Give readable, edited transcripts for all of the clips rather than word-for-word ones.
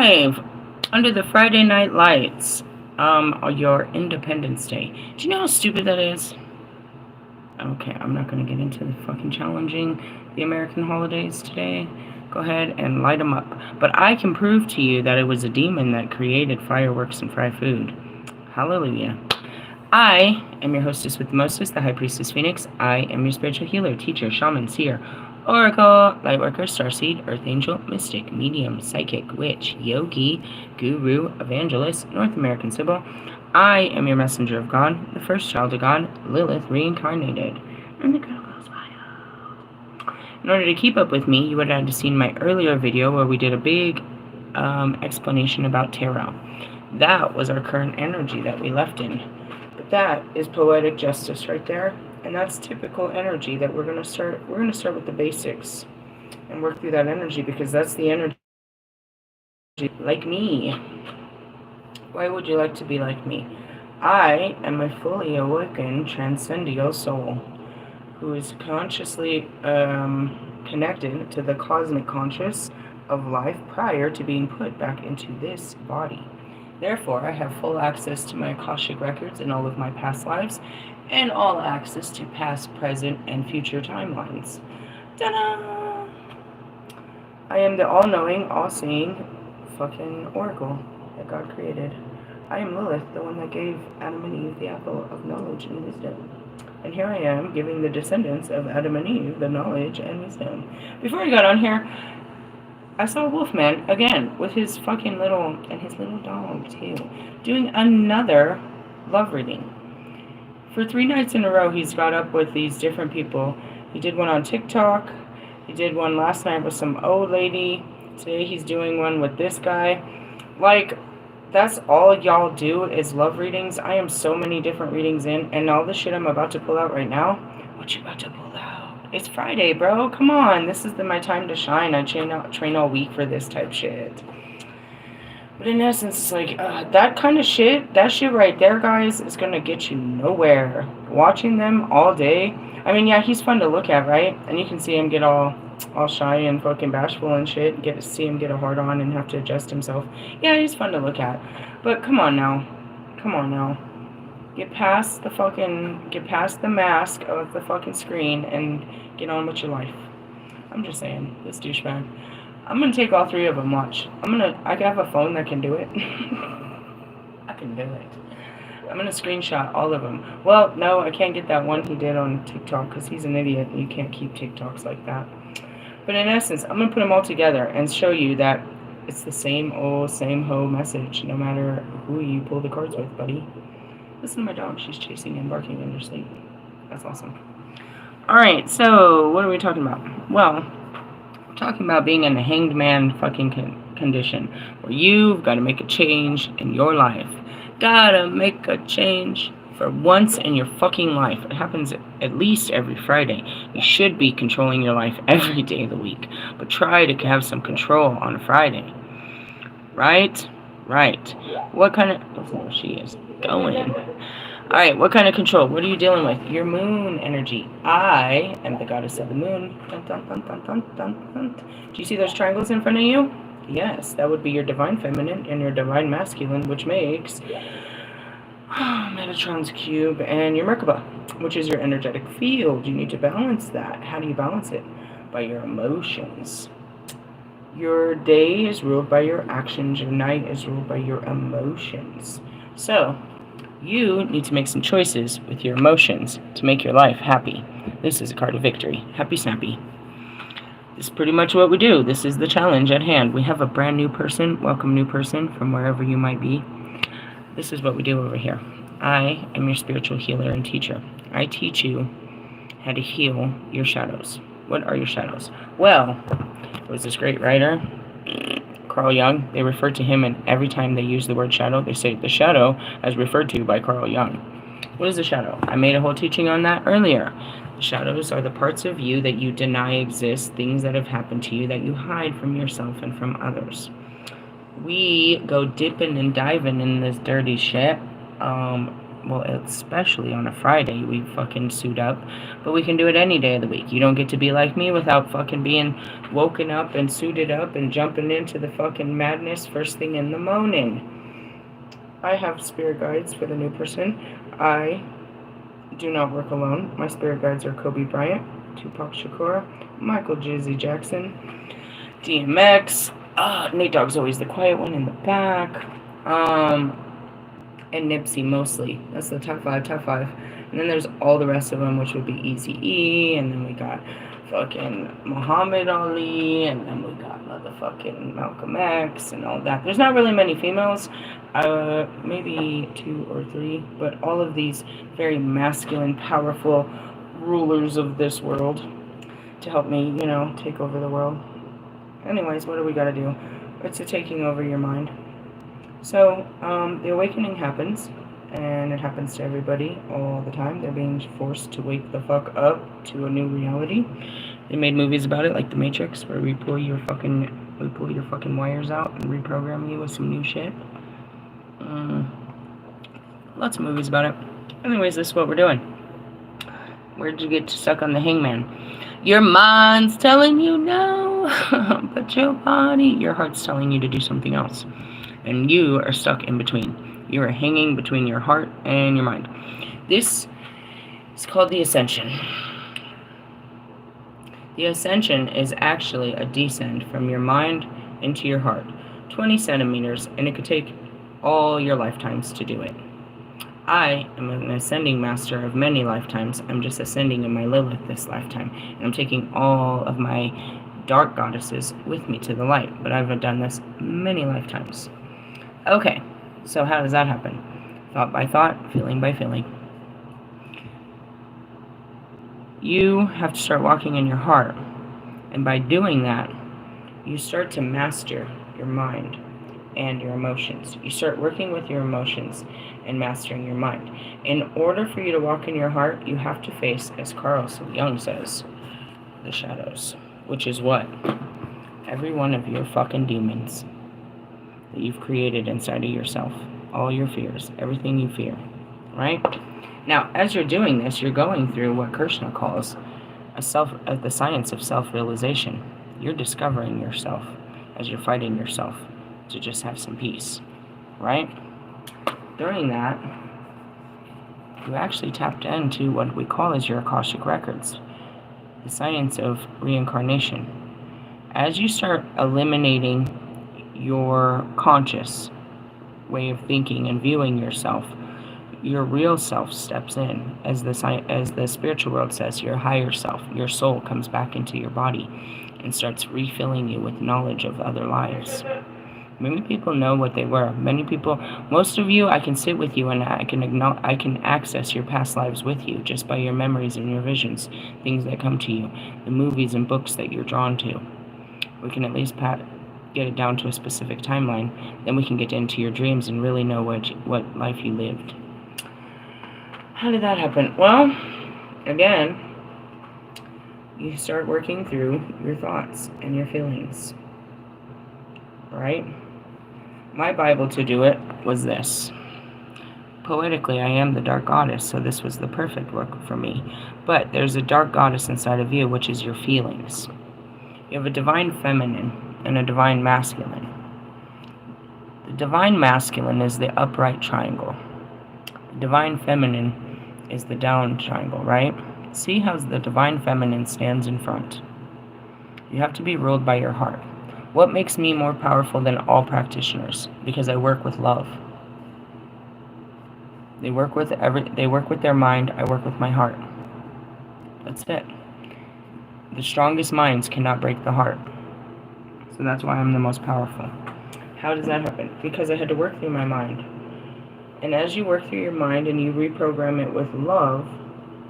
live under the Friday Night Lights, your Independence Day. Do you know how stupid that is? Okay, I'm not going to get into the fucking challenging the American holidays today. Go ahead and light them up. But I can prove to you that it was a demon that created fireworks and fried food. Hallelujah. I am your hostess with the mostest, the High Priestess Phoenix. I am your spiritual healer, teacher, shaman, seer, oracle, lightworker, starseed, earth angel, mystic, medium, psychic, witch, yogi, guru, evangelist, North American Sybil. I am your messenger of God, the first child of God, Lilith reincarnated. And the girl goes wild. In order to keep up with me, you would have seen my earlier video where we did a big explanation about tarot. That was our current energy that we left in. But that is poetic justice right there. And that's typical energy that we're going to start with the basics and work through that energy, because that's the energy like me. Why would you like to be like me? I am a fully awakened transcendental soul who is consciously connected to the cosmic conscious of life prior to being put back into this body. Therefore, I have full access to my Akashic records in all of my past lives, and all access to past, present, and future timelines. Ta-da! I am the all-knowing, all-seeing fucking oracle that God created. I am Lilith, the one that gave Adam and Eve the apple of knowledge and wisdom. And here I am, giving the descendants of Adam and Eve the knowledge and wisdom. Before I got on here, I saw Wolfman again with his fucking little dog too, doing another love reading. For 3 nights in a row, he's got up with these different people. He did one on TikTok. He did one last night with some old lady. Today he's doing one with this guy. Like, that's all y'all do is love readings. I am so many different readings in, and all the shit I'm about to pull out right now. What you about to pull out? It's Friday, bro. Come on. This is my time to shine. I train all week for this type shit. But in essence, it's like, that kind of shit, that shit right there, guys, is going to get you nowhere. Watching them all day. I mean, yeah, he's fun to look at, right? And you can see him get all shy and fucking bashful and shit. Get to see him get a hard on and have to adjust himself. Yeah, he's fun to look at. But come on now. Come on now. Get past the mask of the fucking screen and get on with your life. I'm just saying, this douchebag. I'm going to take all 3 of them, watch. I have a phone that can do it. I can do it. I'm going to screenshot all of them. Well, no, I can't get that one he did on TikTok because he's an idiot and you can't keep TikToks like that. But in essence, I'm going to put them all together and show you that it's the same old, same ho message, no matter who you pull the cards with, buddy. Listen to my dog. She's chasing and barking in her sleep. That's awesome. Alright, so what are we talking about? Well, talking about being in a hanged man fucking condition where you've got to make a change in your life. Gotta make a change for once in your fucking life. It happens at least every Friday. You should be controlling your life every day of the week, but try to have some control on a Friday. Right? What kind of... Oh, she is going. Alright, what kind of control? What are you dealing with? Your moon energy. I am the goddess of the moon. Dun, dun, dun, dun, dun, dun, dun. Do you see those triangles in front of you? Yes, that would be your divine feminine and your divine masculine, which makes Metatron's cube, and your Merkaba, which is your energetic field. You need to balance that. How do you balance it? By your emotions. Your day is ruled by your actions. Your night is ruled by your emotions. So, you need to make some choices with your emotions to make your life happy. This is a card of victory. Happy snappy. This is pretty much what we do. This is the challenge at hand. We have a brand new person. Welcome, new person, from wherever you might be. This is what we do over here. I am your spiritual healer and teacher. I teach you how to heal your shadows. What are your shadows? Well, there was this great writer, Carl Jung. They refer to him, and every time they use the word shadow, they say the shadow as referred to by Carl Jung. What is a shadow? I made a whole teaching on that earlier. The shadows are the parts of you that you deny exist, things that have happened to you that you hide from yourself and from others. We go dipping and diving in this dirty shit well, especially on a Friday, we fucking suit up. But we can do it any day of the week. You don't get to be like me without fucking being woken up and suited up and jumping into the fucking madness first thing in the morning. I have spirit guides for the new person. I do not work alone. My spirit guides are Kobe Bryant, Tupac Shakur, Michael Jizzy Jackson, DMX, Nate Dogg's always the quiet one in the back, and Nipsey mostly. That's the top five. And then there's all the rest of them, which would be Eazy-E, and then we got fucking Muhammad Ali, and then we got motherfucking Malcolm X, and all that. There's not really many females, maybe 2 or 3, but all of these very masculine, powerful rulers of this world to help me, take over the world. Anyways, what do we gotta do? It's a taking over your mind. So, the awakening happens, and it happens to everybody all the time. They're being forced to wake the fuck up to a new reality. They made movies about it, like The Matrix, where we pull your fucking wires out and reprogram you with some new shit. Lots of movies about it. Anyways, this is what we're doing. Where'd you get stuck on the hangman? Your mind's telling you no, but your heart's telling you to do something else. And you are stuck in between. You are hanging between your heart and your mind. This is called the ascension. The ascension is actually a descent from your mind into your heart. 20 centimeters, and it could take all your lifetimes to do it. I am an ascending master of many lifetimes. I'm just ascending in my Lilith this lifetime. And I'm taking all of my dark goddesses with me to the light. But I've done this many lifetimes. Okay, so how does that happen? Thought by thought, feeling by feeling. You have to start walking in your heart. And by doing that, you start to master your mind and your emotions. You start working with your emotions and mastering your mind. In order for you to walk in your heart, you have to face, as Carl Jung says, the shadows. Which is what? Every one of your fucking demons that you've created inside of yourself. All your fears. Everything you fear. Right? Now, as you're doing this, you're going through what Krishna calls the science of self-realization. You're discovering yourself as you're fighting yourself to just have some peace. Right? During that, you actually tapped into what we call as your Akashic records. The science of reincarnation. As you start eliminating your conscious way of thinking and viewing yourself, your real self steps in. As the spiritual world says, your higher self, your soul comes back into your body and starts refilling you with knowledge of other lives. Many people know what they were. Most of you, I can sit with you and I can access your past lives with you just by your memories and your visions, things that come to you, the movies and books that you're drawn to. We can at least get it down to a specific timeline. Then we can get into your dreams and really know what life you lived. How did that happen? Well, again, you start working through your thoughts and your feelings. Right? My Bible to do it was this. Poetically, I am the dark goddess, so this was the perfect work for me. But there's a dark goddess inside of you, which is your feelings. You have a divine feminine and a divine masculine. The divine masculine is the upright triangle. The divine feminine is the down triangle, right? See how the divine feminine stands in front. You have to be ruled by your heart. What makes me more powerful than all practitioners? Because I work with love. They work with their mind, I work with my heart. That's it. The strongest minds cannot break the heart. So that's why I'm the most powerful. How does that happen? Because I had to work through my mind. And as you work through your mind and you reprogram it with love,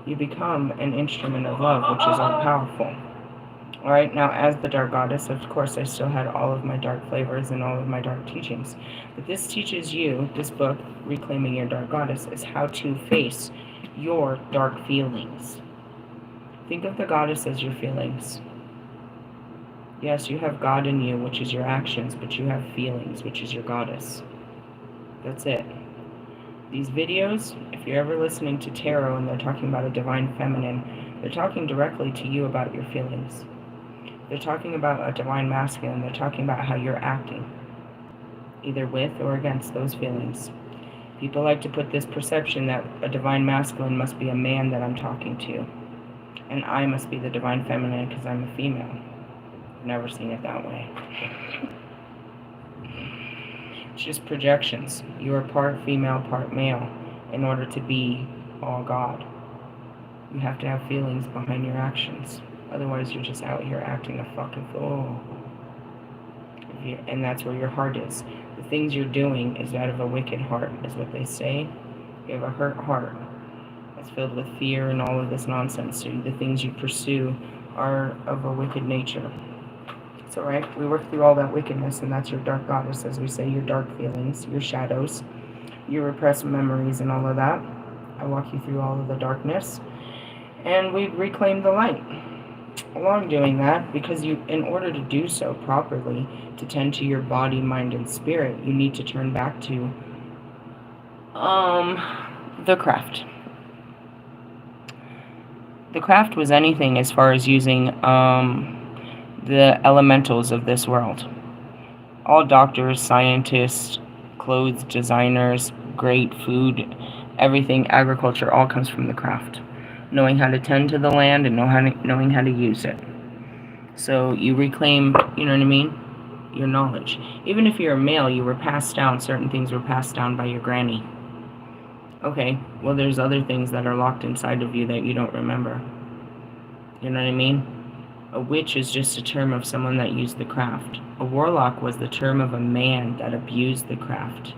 you become an instrument of love, which is all powerful. Alright, now as the dark goddess, of course I still had all of my dark flavors and all of my dark teachings. But this teaches you, this book, Reclaiming Your Dark Goddess, is how to face your dark feelings. Think of the goddess as your feelings. Yes, you have God in you, which is your actions, but you have feelings, which is your goddess. That's it. These videos, if you're ever listening to tarot and they're talking about a divine feminine, they're talking directly to you about your feelings. They're talking about a divine masculine. They're talking about how you're acting, either with or against those feelings. People like to put this perception that a divine masculine must be a man that I'm talking to, and I must be the divine feminine because I'm a female. I've never seen it that way. It's just projections. You are part female, part male in order to be all God. You have to have feelings behind your actions. Otherwise, you're just out here acting a fucking fool. And that's where your heart is. The things you're doing is out of a wicked heart, is what they say. You have a hurt heart that's filled with fear and all of this nonsense. So the things you pursue are of a wicked nature. It's alright. We work through all that wickedness, and that's your dark goddess, as we say, your dark feelings, your shadows, your repressed memories, and all of that. I walk you through all of the darkness, and we reclaim the light. Along doing that, because you, in order to do so properly, to tend to your body, mind, and spirit, you need to turn back to the craft. The craft was anything as far as using the elementals of this world. All doctors, scientists, clothes designers, great food, everything, agriculture, all comes from the craft. Knowing how to tend to the land and knowing how to use it. So you reclaim, you know what I mean, your knowledge. Even if you're a male, you were passed down, certain things were passed down by your granny. Okay, well there's other things that are locked inside of you that you don't remember. You know what I mean? A witch is just a term of someone that used the craft. A warlock was the term of a man that abused the craft.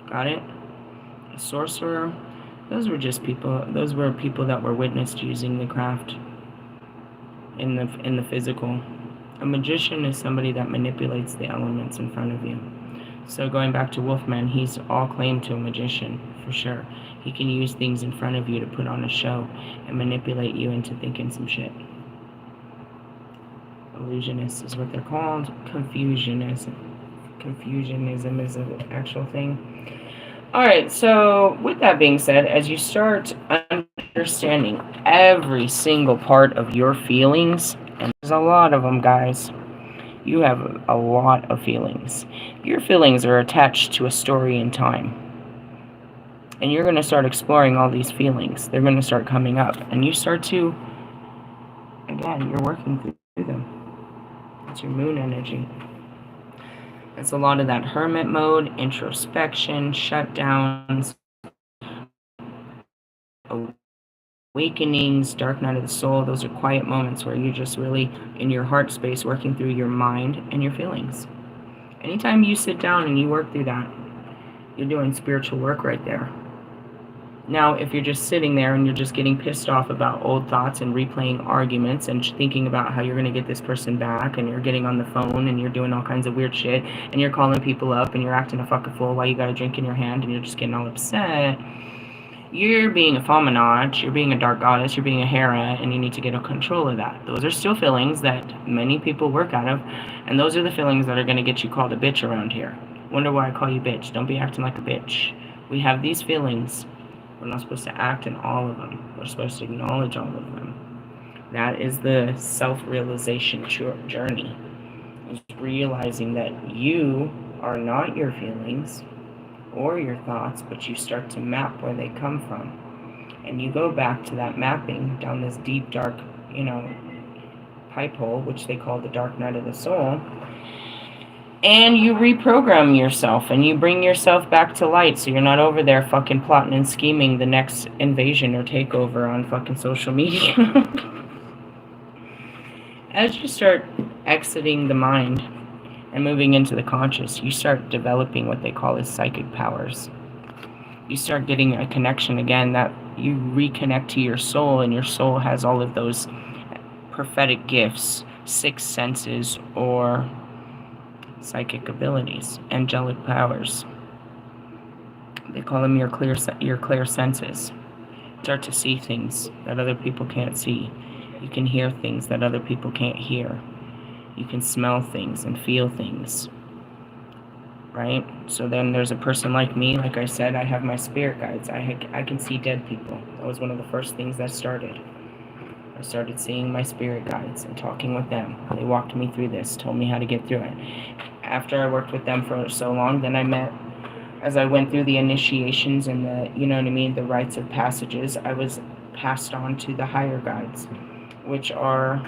Got it? A sorcerer, those were just people, those were people that were witnessed using the craft in the physical. A magician is somebody that manipulates the elements in front of you. So going back to Wolfman, he's all claimed to a magician, for sure. He can use things in front of you to put on a show and manipulate you into thinking some shit. Illusionists is what they're called. Confusionism is an actual thing. Alright, so with that being said, as you start understanding every single part of your feelings, and there's a lot of them, guys. You have a lot of feelings. Your feelings are attached to a story in time. And you're going to start exploring all these feelings. They're going to start coming up. And you start to, again, you're working through them. It's your moon energy. It's a lot of that hermit mode, introspection, shutdowns, awakenings, dark night of the soul. Those are quiet moments where you're just really in your heart space working through your mind and your feelings. Anytime you sit down and you work through that, you're doing spiritual work right there. Now, if you're just sitting there and you're just getting pissed off about old thoughts and replaying arguments and thinking about how you're going to get this person back, and you're getting on the phone and you're doing all kinds of weird shit and you're calling people up and you're acting a fucking fool while you got a drink in your hand and you're just getting all upset, you're being a Fominat, you're being a dark goddess, you're being a Hera, and you need to get control of that. Those are still feelings that many people work out of, and those are the feelings that are going to get you called a bitch around here. Wonder why I call you bitch. Don't be acting like a bitch. We have these feelings. We're not supposed to act in all of them. We're supposed to acknowledge all of them. That is the self-realization journey. It's realizing that you are not your feelings or your thoughts, but you start to map where they come from. And you go back to that mapping down this deep, dark, pipe hole, which they call the dark night of the soul. And you reprogram yourself and you bring yourself back to light, so you're not over there fucking plotting and scheming the next invasion or takeover on fucking social media. As you start exiting the mind and moving into the conscious, you start developing what they call as psychic powers. You start getting a connection again, that you reconnect to your soul, and your soul has all of those prophetic gifts, sixth senses, or psychic abilities, angelic powers. They call them your clear senses. You start to see things that other people can't see. You can hear things that other people can't hear. You can smell things and feel things. right? So then there's a person like me. Like I said, I have my spirit guides. I can see dead people. That was one of the first things that started. I started seeing my spirit guides and talking with them. They walked me through this, told me how to get through it. After I worked with them for so long, then I met, as I went through the initiations and the, you know what I mean, the rites of passages, I was passed on to the higher guides, which are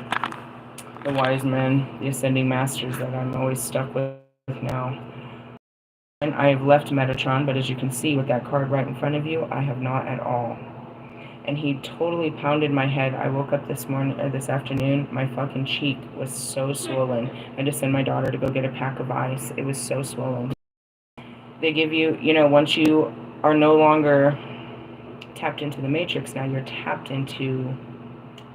the wise men, the ascending masters that I'm always stuck with now. And I've left Metatron, but as you can see with that card right in front of you, I have not at all. And he totally pounded my head. I woke up this morning, or this afternoon, my fucking cheek was so swollen. I just sent my daughter to go get a pack of ice. It was so swollen. They give you, you know, once you are no longer tapped into the matrix, now you're tapped into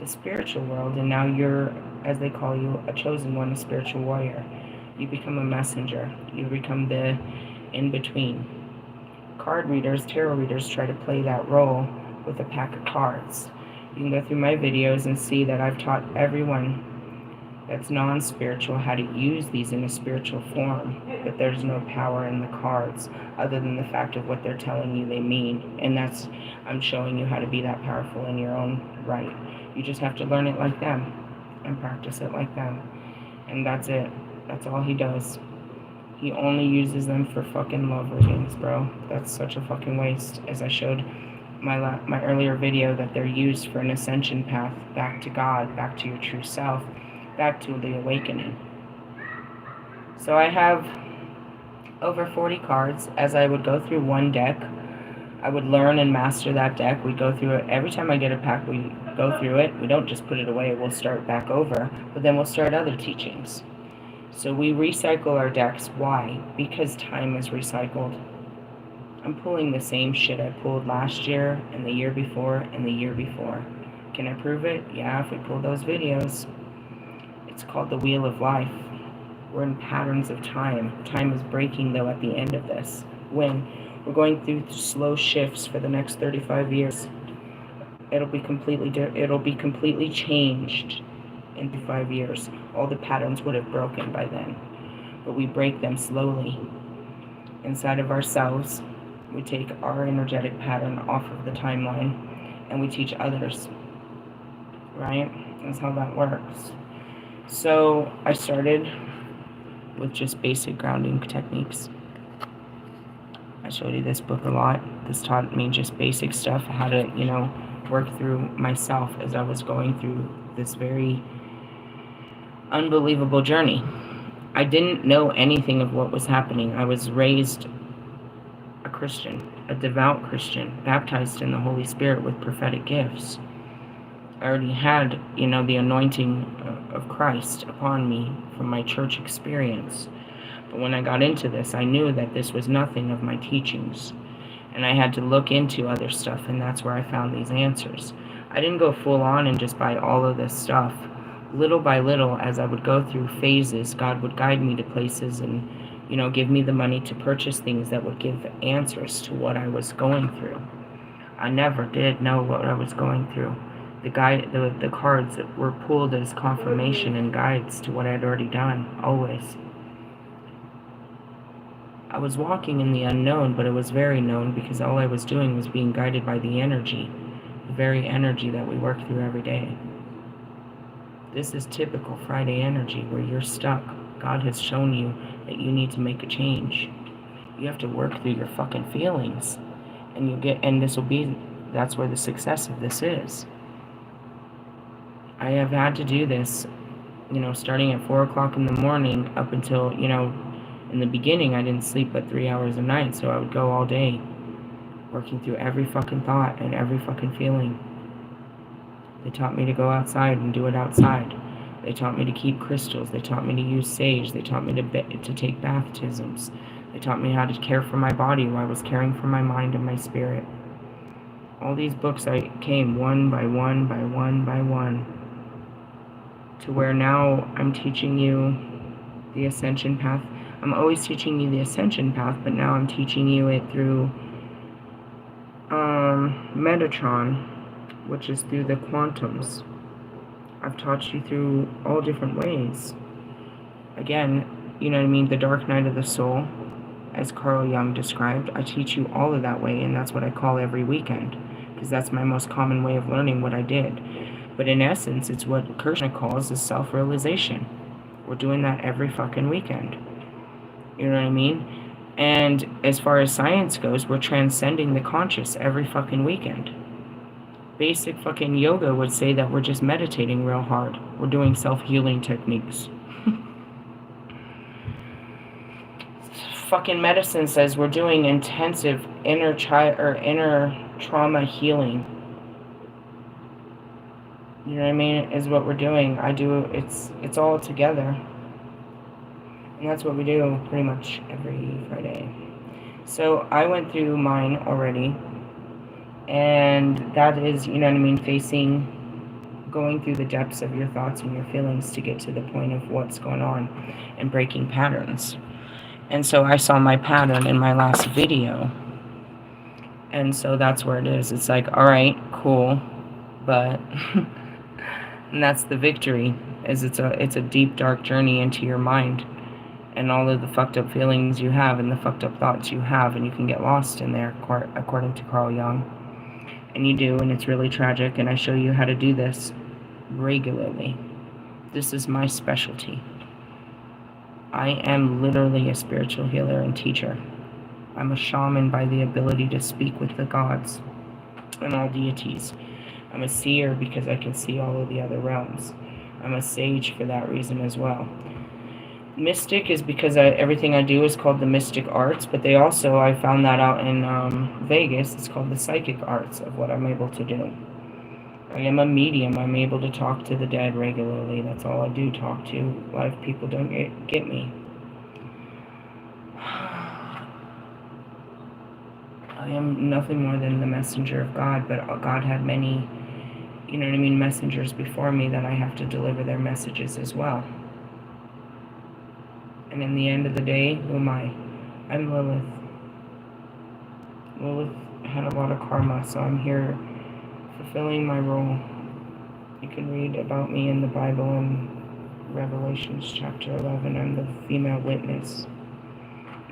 the spiritual world, and now you're, as they call you, a chosen one, a spiritual warrior. You become a messenger. You become the in-between. Card readers, tarot readers try to play that role with a pack of cards. You can go through my videos and see that I've taught everyone that's non-spiritual how to use these in a spiritual form, but there's no power in the cards other than the fact of what they're telling you they mean, and that's, I'm showing you how to be that powerful in your own right. You just have to learn it like them and practice it like them, and that's it. That's all he does. He only uses them for fucking love readings, bro. That's such a fucking waste. As I showed my earlier video, that they're used for an ascension path back to God, back to your true self, back to the awakening. So I have over 40 cards. As I would go through one deck, I would learn and master that deck. We'd go through it. Every time I get a pack, we go through it. We don't just put it away. We'll start back over, but then we'll start other teachings. So we recycle our decks. Why? Because time is recycled. I'm pulling the same shit I pulled last year and the year before and the year before. Can I prove it? Yeah, if we pull those videos. It's called the Wheel of Life. We're in patterns of time. Time is breaking, though, at the end of this. When we're going through slow shifts for the next 35 years, it'll be completely changed in 5 years. All the patterns would have broken by then, but we break them slowly inside of ourselves. We take our energetic pattern off of the timeline and we teach others, right? That's how that works. So I started with just basic grounding techniques. I showed you this book a lot. This taught me just basic stuff, how to, you know, work through myself as I was going through this very unbelievable journey. I didn't know anything of what was happening. I was raised a Christian, a devout Christian, baptized in the Holy Spirit with prophetic gifts. I already had, you know, the anointing of Christ upon me from my church experience. But when I got into this, I knew that this was nothing of my teachings. And I had to look into other stuff, and that's where I found these answers. I didn't go full on and just buy all of this stuff. Little by little, as I would go through phases, God would guide me to places and, you know, give me the money to purchase things that would give answers to what I was going through. I never did know what I was going through. The cards that were pulled as confirmation and guides to what I had already done, always. I was walking in the unknown, but it was very known because all I was doing was being guided by the energy, the very energy that we work through every day. This is typical Friday energy where you're stuck. God has shown you that you need to make a change. You have to work through your fucking feelings, and that's where the success of this is. I have had to do this, you know, starting at 4 o'clock in the morning up until, you know, in the beginning I didn't sleep but 3 hours a night, so I would go all day working through every fucking thought and every fucking feeling. They taught me to go outside and do it outside. They taught me to keep crystals. They taught me to use sage. They taught me to take baptisms. They taught me how to care for my body while I was caring for my mind and my spirit. All these books, I came one by one by one by one to where now I'm teaching you the ascension path. I'm always teaching you the ascension path, but now I'm teaching you it through Metatron, which is through the quantums. I've taught you through all different ways. Again, you know what I mean, the dark night of the soul, as Carl Jung described. I teach you all of that way, and that's what I call every weekend, because that's my most common way of learning what I did. But in essence, it's what Krishna calls is self-realization. We're doing that every fucking weekend. You know what I mean? And as far as science goes, we're transcending the conscious every fucking weekend. Basic fucking yoga would say that we're just meditating real hard. We're doing self-healing techniques. Fucking medicine says we're doing intensive inner trauma healing. You know what I mean? Is what we're doing. It's all together. And that's what we do pretty much every Friday. So I went through mine already. And that is, you know what I mean, going through the depths of your thoughts and your feelings to get to the point of what's going on and breaking patterns. And so I saw my pattern in my last video. And so that's where it is. It's like, all right, cool. But, and that's the victory, is it's a deep, dark journey into your mind and all of the fucked up feelings you have and the fucked up thoughts you have, and you can get lost in there, according to Carl Jung. And you do, and it's really tragic, and I show you how to do this regularly. This is my specialty. I am literally a spiritual healer and teacher. I'm a shaman by the ability to speak with the gods and all deities. I'm a seer because I can see all of the other realms. I'm a sage for that reason as well. Mystic is because everything I do is called the mystic arts, but I found that out in Vegas, it's called the psychic arts of what I'm able to do. I am a medium. I'm able to talk to the dead regularly. That's all I do, talk to. A lot of people don't get me. I am nothing more than the messenger of God, but God had many, you know what I mean, messengers before me that I have to deliver their messages as well. And in the end of the day, who am I? I'm Lilith. Lilith had a lot of karma, so I'm here fulfilling my role. You can read about me in the Bible in Revelations chapter 11. I'm the female witness.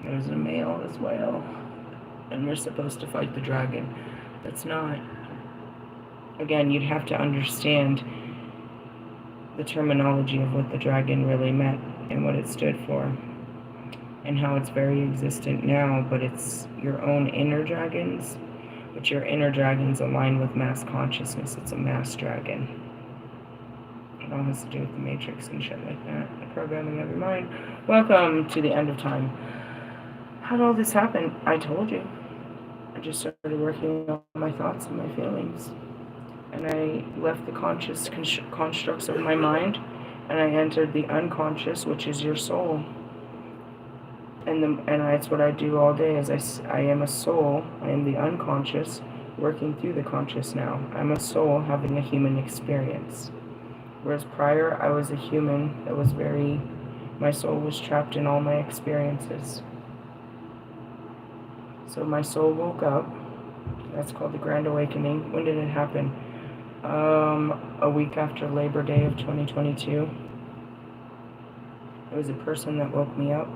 There's a male as well. And we're supposed to fight the dragon. That's not. Again, you'd have to understand the terminology of what the dragon really meant and what it stood for, and how it's very existent now, but it's your own inner dragons, but your inner dragons align with mass consciousness. It's a mass dragon. It all has to do with the matrix and shit like that, the programming of your mind. Welcome to the end of time. How did all this happen? I told you. I just started working on my thoughts and my feelings, and I left the conscious constructs of my mind, and I entered the unconscious, which is your soul. And that's what I do all day. Is I am a soul. I am the unconscious, working through the conscious now. I'm a soul having a human experience. Whereas prior, I was a human that was my soul was trapped in all my experiences. So my soul woke up. That's called the Grand Awakening. When did it happen? A week after Labor Day of 2022. It was a person that woke me up.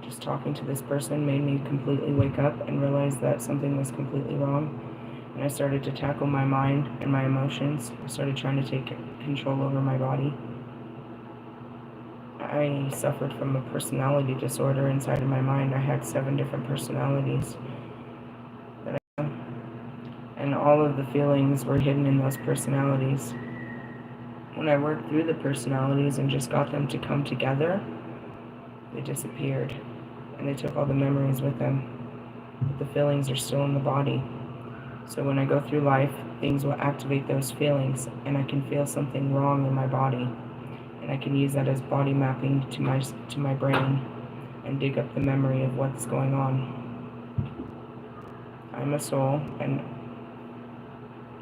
Just talking to this person made me completely wake up and realize that something was completely wrong. And I started to tackle my mind and my emotions. I started trying to take control over my body. I suffered from a personality disorder inside of my mind. I had 7 different personalities. And all of the feelings were hidden in those personalities. When I worked through the personalities and just got them to come together, they disappeared. And they took all the memories with them. But the feelings are still in the body. So when I go through life, things will activate those feelings, and I can feel something wrong in my body. And I can use that as body mapping to my brain and dig up the memory of what's going on. I'm a soul, and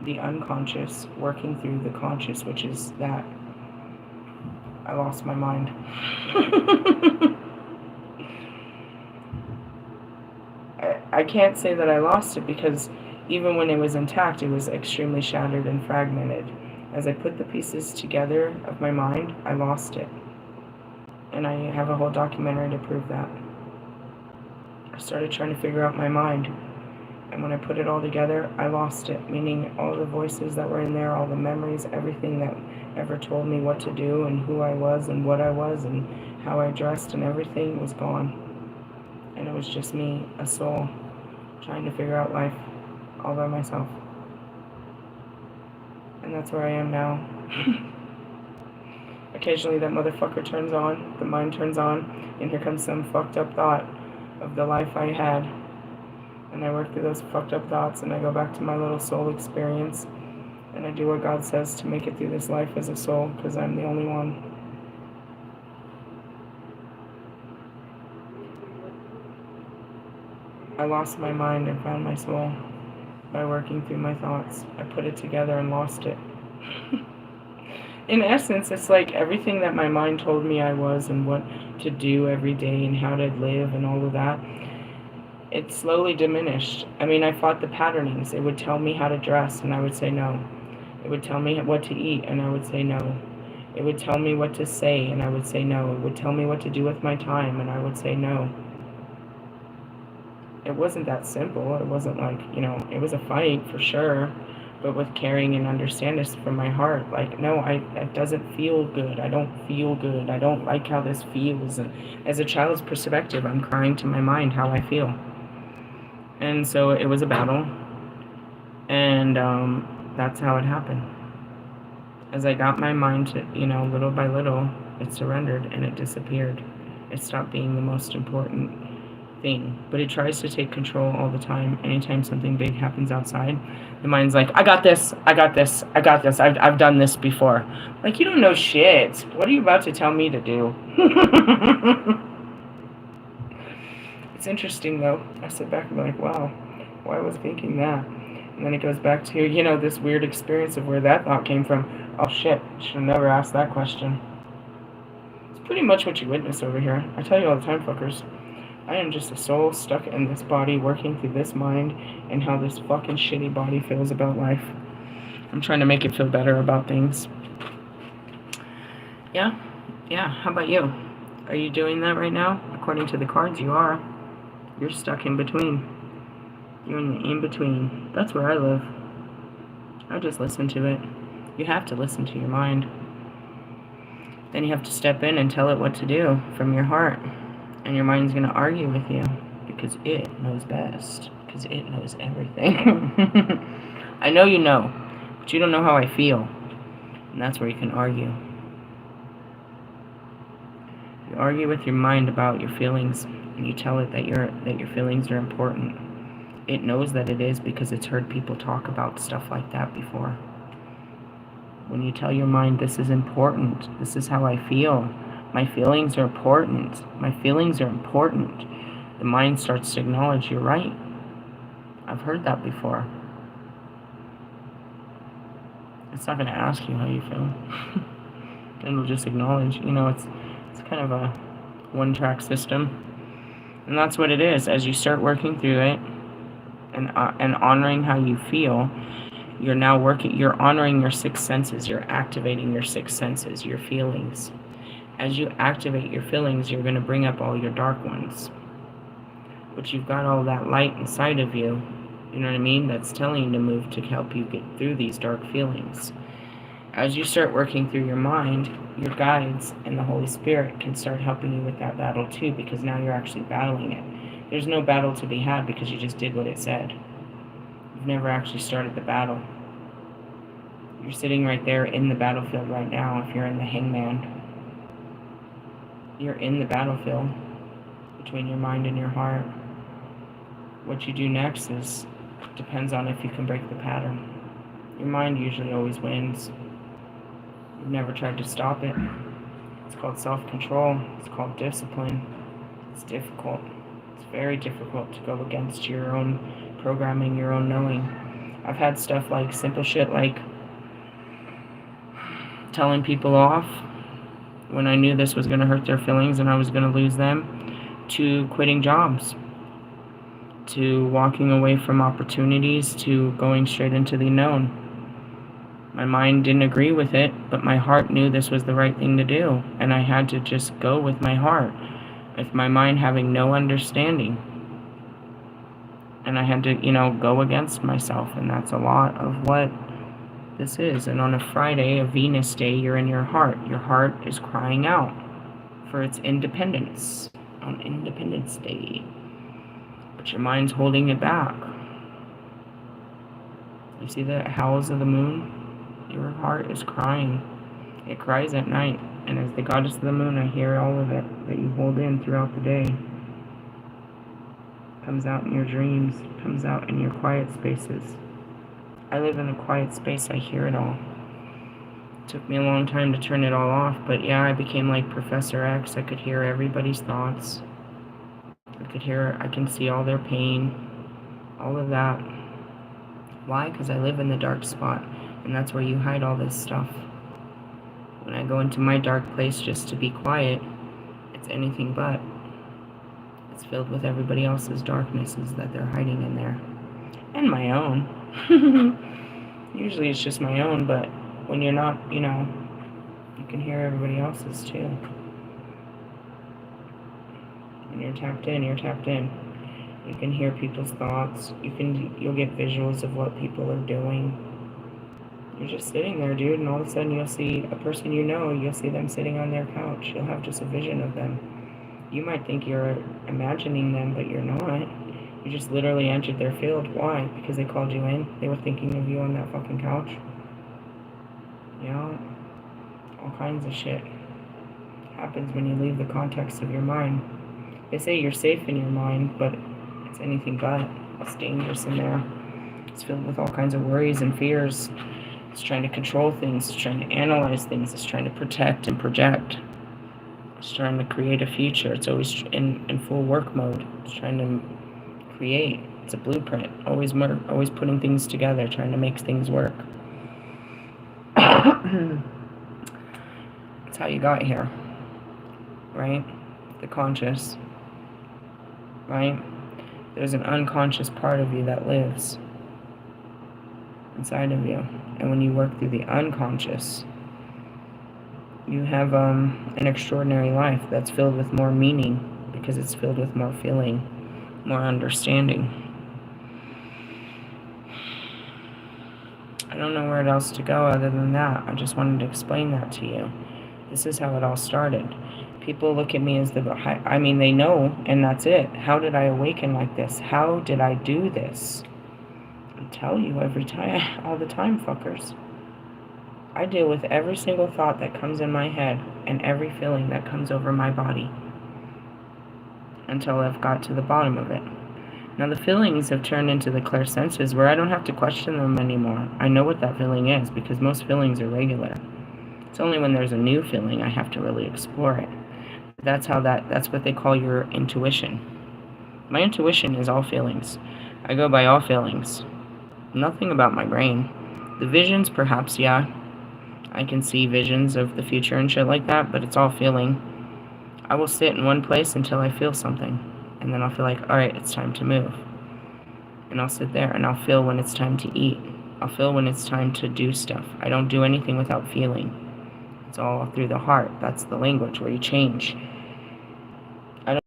the unconscious working through the conscious, which is that. I lost my mind. I can't say that I lost it, because even when it was intact, it was extremely shattered and fragmented. As I put the pieces together of my mind, I lost it. And I have a whole documentary to prove that. I started trying to figure out my mind. And when I put it all together, I lost it, meaning all the voices that were in there, all the memories, everything that ever told me what to do and who I was and what I was and how I dressed and everything was gone. And it was just me, a soul, trying to figure out life all by myself. And that's where I am now. Occasionally that motherfucker turns on, the mind turns on, and here comes some fucked up thought of the life I had. And I work through those fucked up thoughts, and I go back to my little soul experience, and I do what God says to make it through this life as a soul, because I'm the only one. I lost my mind and found my soul by working through my thoughts. I put it together and lost it. In essence, it's like everything that my mind told me I was and what to do every day and how to live and all of that, it slowly diminished. I mean, I fought the patternings. It would tell me how to dress, and I would say no. It would tell me what to eat, and I would say no. It would tell me what to say, and I would say no. It would tell me what to do with my time, and I would say no. It wasn't that simple. It wasn't like, it was a fight for sure, but with caring and understanding from my heart. Like, no, it doesn't feel good. I don't feel good. I don't like how this feels. And as a child's perspective, I'm crying to my mind how I feel. And so it was a battle, and that's how it happened. As I got my mind to, little by little, it surrendered and it disappeared. It stopped being the most important thing, but it tries to take control all the time. Anytime something big happens outside, the mind's like, I got this, I got this, I got this, I've done this before. Like, you don't know shit. What are you about to tell me to do? It's interesting, though. I sit back and be like, wow, why was I thinking that? And then it goes back to, this weird experience of where that thought came from. Oh, shit, should have never asked that question. It's pretty much what you witness over here. I tell you all the time, fuckers. I am just a soul stuck in this body, working through this mind and how this fucking shitty body feels about life. I'm trying to make it feel better about things. Yeah, how about you? Are you doing that right now? According to the cards, you are. You're stuck in between. You're in the in-between. That's where I live. I just listen to it. You have to listen to your mind. Then you have to step in and tell it what to do from your heart. And your mind's going to argue with you because it knows best. Because it knows everything. I know you know, but you don't know how I feel. And that's where you can argue. You argue with your mind about your feelings, and you tell it that your feelings are important. It knows that it is because it's heard people talk about stuff like that before. When you tell your mind, this is important, this is how I feel, my feelings are important, my feelings are important, the mind starts to acknowledge, you're right. I've heard that before. It's not going to ask you how you feel. It'll just acknowledge, it's kind of a one-track system. And that's what it is. As you start working through it and honoring how you feel, you're honoring your six senses. You're activating your six senses, your feelings. As you activate your feelings, you're going to bring up all your dark ones. But you've got all that light inside of you, you know what I mean? That's telling you to move to help you get through these dark feelings. As you start working through your mind, your guides and the Holy Spirit can start helping you with that battle too, because now you're actually battling it. There's no battle to be had because you just did what it said. You've never actually started the battle. You're sitting right there in the battlefield right now if you're in the hangman. You're in the battlefield between your mind and your heart. What you do next depends on if you can break the pattern. Your mind usually always wins. You've never tried to stop it. It's called self-control. It's called discipline. It's difficult. It's very difficult to go against your own programming, your own knowing. I've had stuff like simple shit like telling people off when I knew this was going to hurt their feelings and I was going to lose them, to quitting jobs, to walking away from opportunities, to going straight into the unknown. My mind didn't agree with it, but my heart knew this was the right thing to do, and I had to just go with my heart, with my mind having no understanding. And I had to, go against myself. And that's a lot of what this is. And on a Friday, a Venus day, you're in your heart. Your heart is crying out for its independence on Independence Day. But your mind's holding it back. You see the howls of the moon? Your heart is crying. It cries at night. And as the goddess of the moon, I hear all of it that you hold in throughout the day. Comes out in your dreams, comes out in your quiet spaces. I live in a quiet space, I hear it all. It took me a long time to turn it all off, but yeah, I became like Professor X. I could hear everybody's thoughts. I can see all their pain, all of that. Why? Because I live in the dark spot, and that's where you hide all this stuff. When I go into my dark place just to be quiet, it's anything but. It's filled with everybody else's darknesses that they're hiding in there. And my own. Usually it's just my own, but when you're not, you can hear everybody else's too. When you're tapped in, you're tapped in. You can hear people's thoughts. You'll get visuals of what people are doing. You're just sitting there, dude, and all of a sudden you'll see a person you'll see them sitting on their couch. You'll have just a vision of them. You might think you're imagining them, but you're not. You just literally entered their field. Why? Because they called you in. They were thinking of you on that fucking couch. All kinds of shit happens when you leave the context of your mind. They say you're safe in your mind, but it's anything but. It's dangerous in there. It's filled with all kinds of worries and fears. It's trying to control things. It's trying to analyze things. It's trying to protect and project. It's trying to create a future. It's always in full work mode. It's trying to create. It's a blueprint. Always putting things together, trying to make things work. That's how you got here, right? The conscious, right? There's an unconscious part of you that lives inside of you. And when you work through the unconscious, you have an extraordinary life that's filled with more meaning because it's filled with more feeling, more understanding. I don't know where else to go other than that. I just wanted to explain that to you. This is how it all started. People look at me as they know, and that's it. How did I awaken like this? How did I do this? I tell you all the time, fuckers. I deal with every single thought that comes in my head and every feeling that comes over my body until I've got to the bottom of it. Now the feelings have turned into the clairsenses where I don't have to question them anymore. I know what that feeling is because most feelings are regular. It's only when there's a new feeling I have to really explore it. That's what they call your intuition. My intuition is all feelings. I go by all feelings. Nothing about my brain. The visions, perhaps, yeah. I can see visions of the future and shit like that, but it's all feeling. I will sit in one place until I feel something. And then I'll feel like, alright, it's time to move. And I'll sit there and I'll feel when it's time to eat. I'll feel when it's time to do stuff. I don't do anything without feeling. It's all through the heart. That's the language where you change. I don't know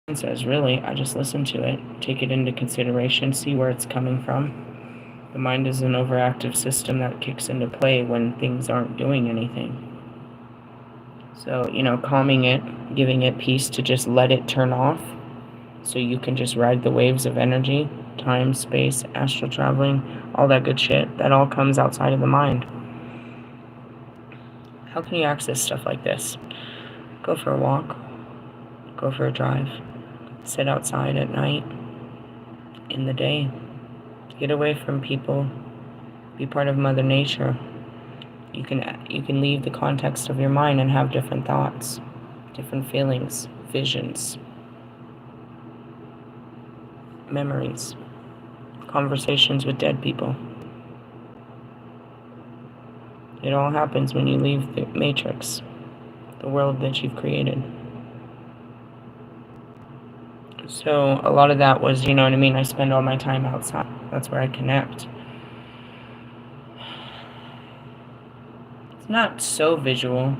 what it says, really. I just listen to it, take it into consideration, see where it's coming from. The mind is an overactive system that kicks into play when things aren't doing anything. So, calming it, giving it peace to just let it turn off so you can just ride the waves of energy, time, space, astral traveling, all that good shit. That all comes outside of the mind. How can you access stuff like this? Go for a walk. Go for a drive. Sit outside at night. In the day. Get away from people. Be part of Mother Nature. You can leave the context of your mind and have different thoughts, different feelings, visions, memories, conversations with dead people. It all happens when you leave the matrix, the world that you've created. So a lot of that was, I spend all my time outside. That's where I connect. It's not so visual.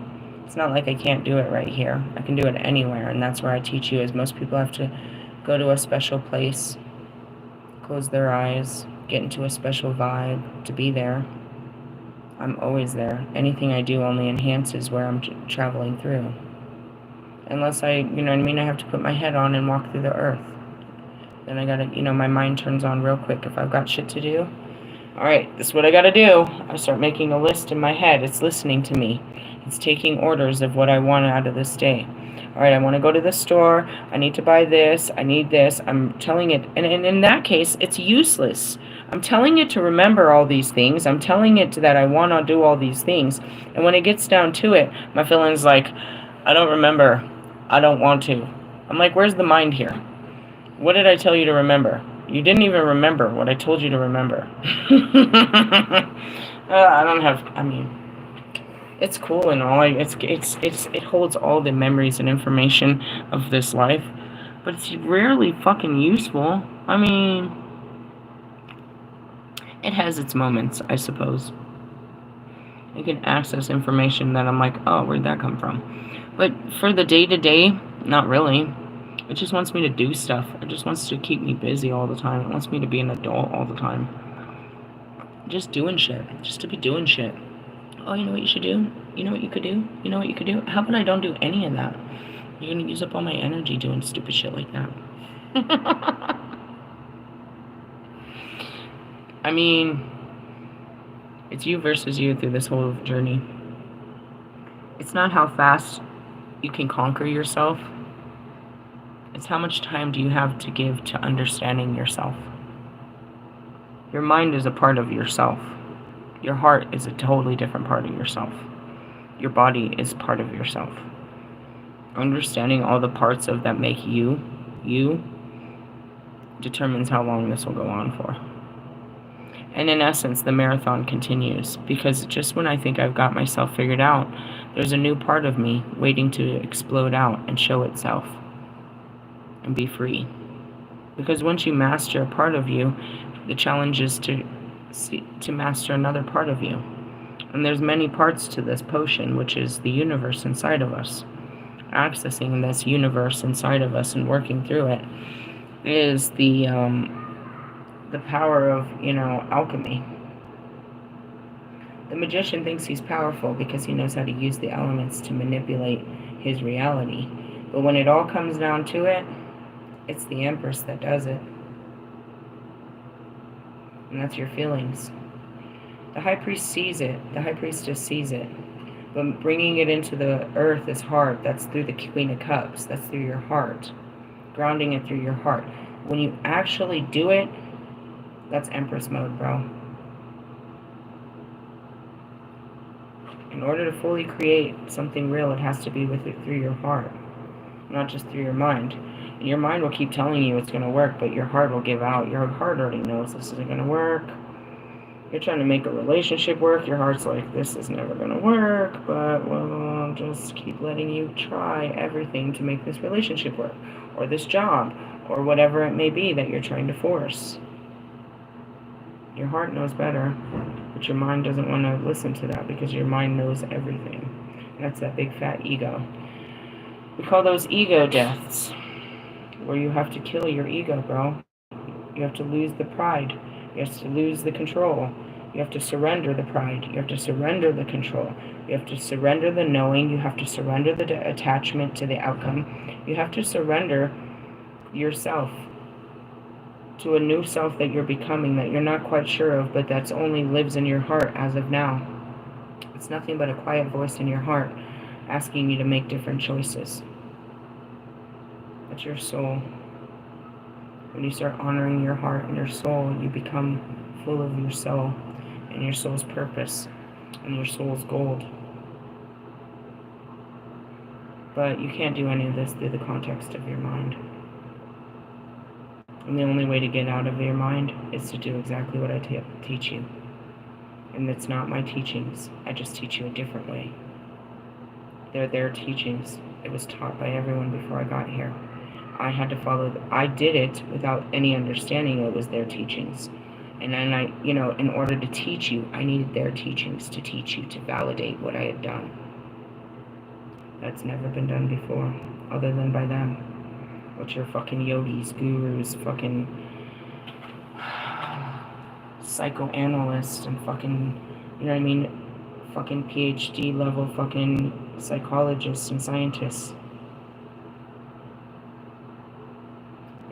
It's not like I can't do it right here. I can do it anywhere, and that's where I teach you, is most people have to go to a special place close their eyes, get into a special vibe to be there. I'm always there. Anything I do only enhances where I'm traveling through. Unless I, you know what I mean, I have to put my head on and walk through the earth. Then I gotta, my mind turns on real quick if I've got shit to do. Alright, this is what I gotta do. I start making a list in my head. It's listening to me. It's taking orders of what I want out of this day. Alright, I want to go to the store. I need to buy this. I need this. I'm telling it. And in that case, it's useless. I'm telling it to remember all these things. I'm telling it that I want to do all these things. And when it gets down to it, my feeling's like, I don't remember. I don't want to. I'm like, where's the mind here? What did I tell you to remember? You didn't even remember what I told you to remember. It's cool and all. It holds all the memories and information of this life, but it's rarely fucking useful. I mean, it has its moments, I suppose. I can access information that I'm like, oh, where'd that come from? But for the day-to-day, not really. It just wants me to do stuff. It just wants to keep me busy all the time. It wants me to be an adult all the time. Just doing shit. Just to be doing shit. Oh, you know what you should do? You know what you could do? You know what you could do? How about I don't do any of that? You're gonna use up all my energy doing stupid shit like that. I mean, it's you versus you through this whole journey. It's not how fast you can conquer yourself. It's how much time do you have to give to understanding yourself. Your mind is a part of yourself. Your heart is a totally different part of yourself. Your body is part of yourself. Understanding all the parts of that make you determines how long this will go on for. And in essence, the marathon continues, because just when I think I've got myself figured out, there's a new part of me waiting to explode out and show itself and be free. Because once you master a part of you, the challenge is to master another part of you. And there's many parts to this potion, which is the universe inside of us. Accessing this universe inside of us and working through it is the power of, alchemy. The magician thinks he's powerful because he knows how to use the elements to manipulate his reality. But when it all comes down to it, it's the Empress that does it. And that's your feelings. The High Priest sees it. The High Priestess sees it. But bringing it into the earth is hard. That's through the Queen of Cups. That's through your heart. Grounding it through your heart. When you actually do it, that's Empress mode, bro. In order to fully create something real, it has to be with it through your heart, not just through your mind. And your mind will keep telling you it's going to work, but your heart will give out. Your heart already knows this isn't going to work. You're trying to make a relationship work. Your heart's like, this is never going to work, but well, just keep letting you try everything to make this relationship work, or this job, or whatever it may be that you're trying to force. Your heart knows better, but your mind doesn't want to listen to that because your mind knows everything. And that's that big fat ego. We call those ego deaths, where you have to kill your ego, bro. You have to lose the pride. You have to lose the control. You have to surrender the pride. You have to surrender the control. You have to surrender the knowing. You have to surrender the attachment to the outcome. You have to surrender yourself to a new self that you're becoming, that you're not quite sure of, but that's only lives in your heart as of now. It's nothing but a quiet voice in your heart asking you to make different choices. That's your soul. When you start honoring your heart and your soul, you become full of your soul and your soul's purpose and your soul's gold. But you can't do any of this through the context of your mind. And the only way to get out of your mind is to do exactly what I teach you. And it's not my teachings. I just teach you a different way. They're their teachings. It was taught by everyone before I got here. I had to follow. I did it without any understanding it was their teachings. And then in order to teach you, I needed their teachings to teach you, to validate what I had done. That's never been done before, other than by them. What's your fucking yogis, gurus, fucking psychoanalysts and fucking, you know what I mean, fucking PhD level fucking psychologists and scientists.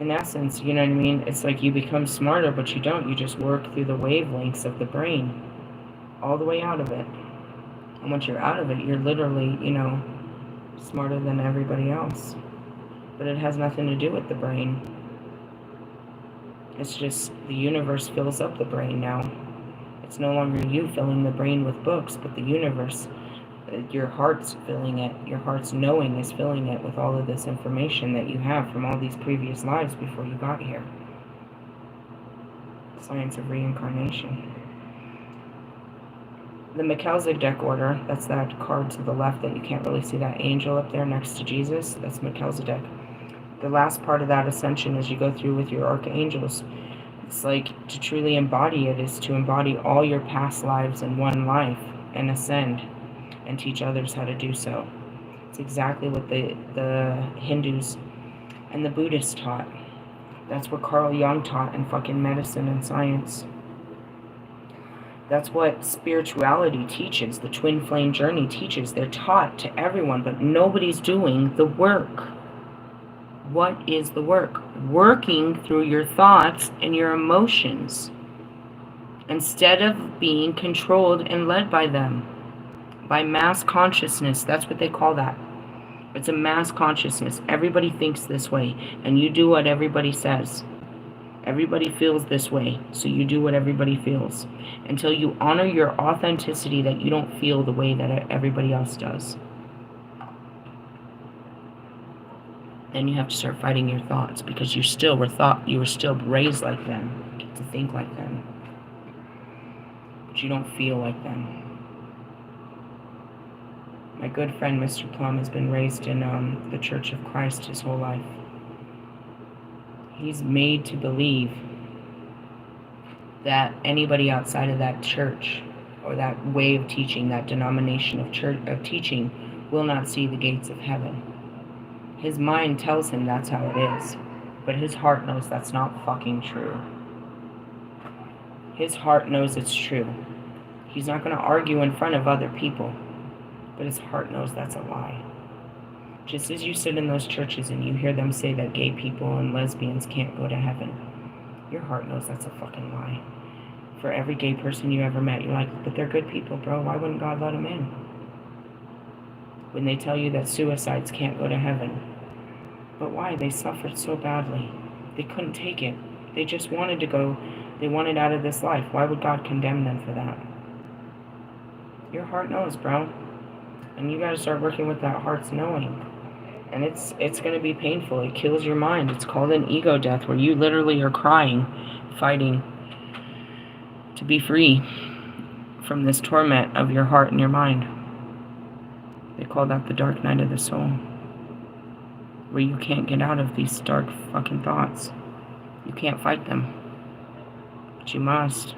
In essence, you know what I mean? It's like you become smarter, but you don't. You just work through the wavelengths of the brain, all the way out of it. And once you're out of it, you're literally, you know, smarter than everybody else. But it has nothing to do with the brain. It's just the universe fills up the brain now. It's no longer you filling the brain with books, but the universe. Your heart's filling it. Your heart's knowing is filling it with all of this information that you have from all these previous lives before you got here. Science of reincarnation. The Melchizedek order, that's that card to the left that you can't really see, that angel up there next to Jesus, that's Melchizedek. The last part of that ascension is you go through with your archangels. It's like to truly embody it is to embody all your past lives in one life and ascend and teach others how to do so. It's exactly what the Hindus and the Buddhists taught. That's what Carl Jung taught in fucking medicine and science. That's what spirituality teaches, the twin flame journey teaches. They're taught to everyone, but nobody's doing the work. What is the work? Working through your thoughts and your emotions instead of being controlled and led by them. By mass consciousness, that's what they call that. It's a mass consciousness. Everybody thinks this way, and you do what everybody says. Everybody feels this way, so you do what everybody feels. Until you honor your authenticity that you don't feel the way that everybody else does. Then you have to start fighting your thoughts, because you were still raised like them, to think like them. But you don't feel like them. My good friend Mr. Plum has been raised in the Church of Christ his whole life. He's made to believe that anybody outside of that church or that way of teaching, that denomination of teaching, will not see the gates of heaven. His mind tells him that's how it is, but his heart knows that's not fucking true. His heart knows it's true. He's not going to argue in front of other people, but his heart knows that's a lie. Just as you sit in those churches and you hear them say that gay people and lesbians can't go to heaven, your heart knows that's a fucking lie. For every gay person you ever met, you're like, but they're good people, bro. Why wouldn't God let them in? When they tell you that suicides can't go to heaven. But why? They suffered so badly. They couldn't take it. They just wanted to go. They wanted out of this life. Why would God condemn them for that? Your heart knows, bro. And you got to start working with that heart's knowing. And it's going to be painful. It kills your mind. It's called an ego death, where you literally are crying, fighting to be free from this torment of your heart and your mind. They call that the dark night of the soul, where you can't get out of these dark fucking thoughts. You can't fight them, but you must.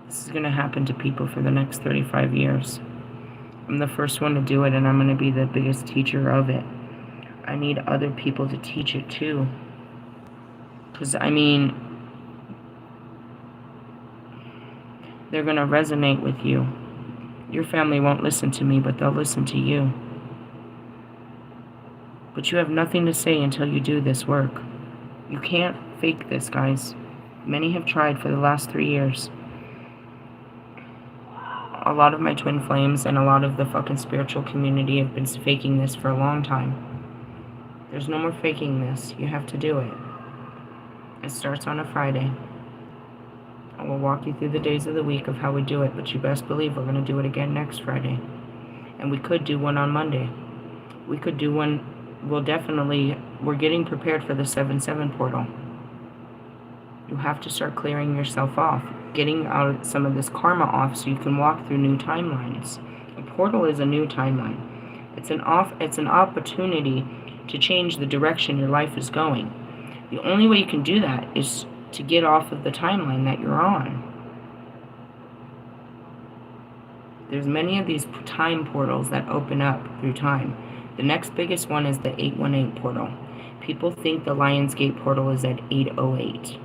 This is going to happen to people for the next 35 years. I'm the first one to do it, and I'm going to be the biggest teacher of it. I need other people to teach it too. Because, I mean, they're going to resonate with you. Your family won't listen to me, but they'll listen to you. But you have nothing to say until you do this work. You can't fake this, guys. Many have tried for the last 3 years. A lot of my twin flames and a lot of the fucking spiritual community have been faking this for a long time. There's no more faking this. You have to do it. It starts on a Friday. I will walk you through the days of the week of how we do it, but you best believe we're going to do it again next Friday. And we could do one on Monday. We could do one, we're getting prepared for the 7/7 portal. You have to start clearing yourself off, getting out some of this karma off so you can walk through new timelines. A portal is a new timeline. It's an opportunity to change the direction your life is going. The only way you can do that is to get off of the timeline that you're on. There's many of these time portals that open up through time. The next biggest one is the 818 portal. People think the Lionsgate portal is at 808.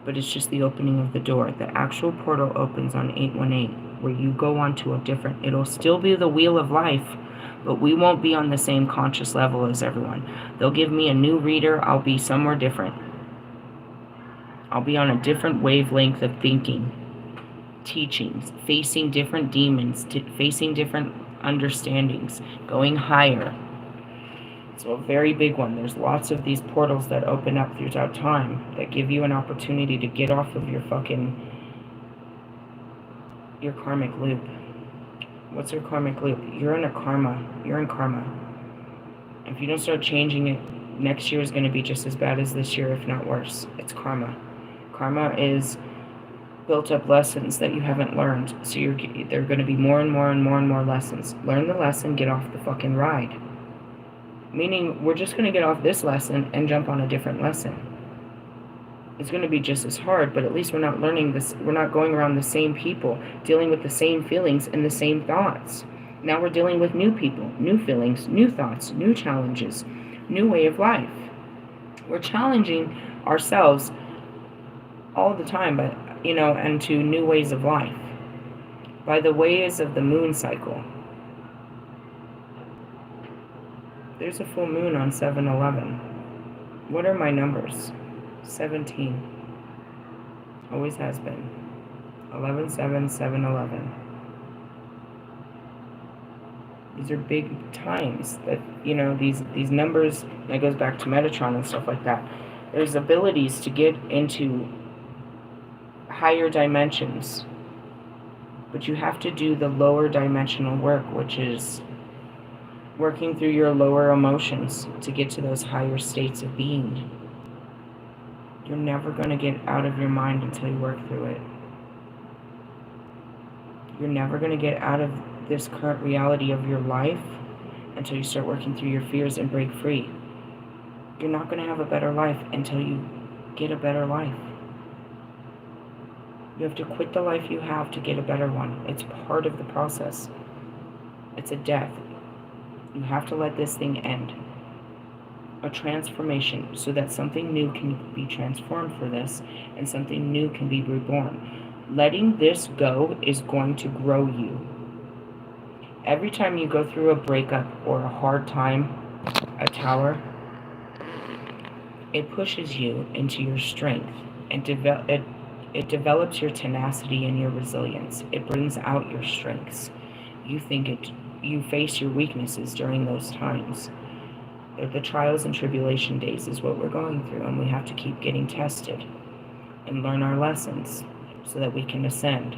but it's just the opening of the door. The actual portal opens on 818, where you go onto a different, it'll still be the wheel of life, but we won't be on the same conscious level as everyone. They'll give me a new reader. I'll be somewhere different. I'll be on a different wavelength of thinking, teachings, facing different demons, facing different understandings, going higher. So a very big one. There's lots of these portals that open up throughout time that give you an opportunity to get off of your karmic loop. What's your karmic loop? You're in karma. If you don't start changing it, next year is going to be just as bad as this year, if not worse. It's karma. Karma is built up lessons that you haven't learned. So there are going to be more and more lessons. Learn the lesson, get off the fucking ride. Meaning, we're just going to get off this lesson and jump on a different lesson. It's going to be just as hard, but at least we're not learning this. We're not going around the same people, dealing with the same feelings and the same thoughts. Now we're dealing with new people, new feelings, new thoughts, new challenges, new way of life. We're challenging ourselves all the time, but and to new ways of life by the ways of the moon cycle. There's a full moon on 7/11. What are my numbers? 17. Always has been. 11/7, 7/11. These are big times that, these numbers, that goes back to Metatron and stuff like that. There's abilities to get into higher dimensions, but you have to do the lower dimensional work, which is working through your lower emotions to get to those higher states of being. You're never going to get out of your mind until you work through it. You're never going to get out of this current reality of your life until you start working through your fears and break free. You're not going to have a better life until you get a better life. You have to quit the life you have to get a better one. It's part of the process. It's a death. You have to let this thing end. A transformation so that something new can be transformed for this and something new can be reborn. Letting this go is going to grow you. Every time you go through a breakup or a hard time, a tower, it pushes you into your strength and it develops your tenacity and your resilience. It brings out your strengths. You face your weaknesses during those times. The trials and tribulation days is what we're going through, and we have to keep getting tested and learn our lessons so that we can ascend.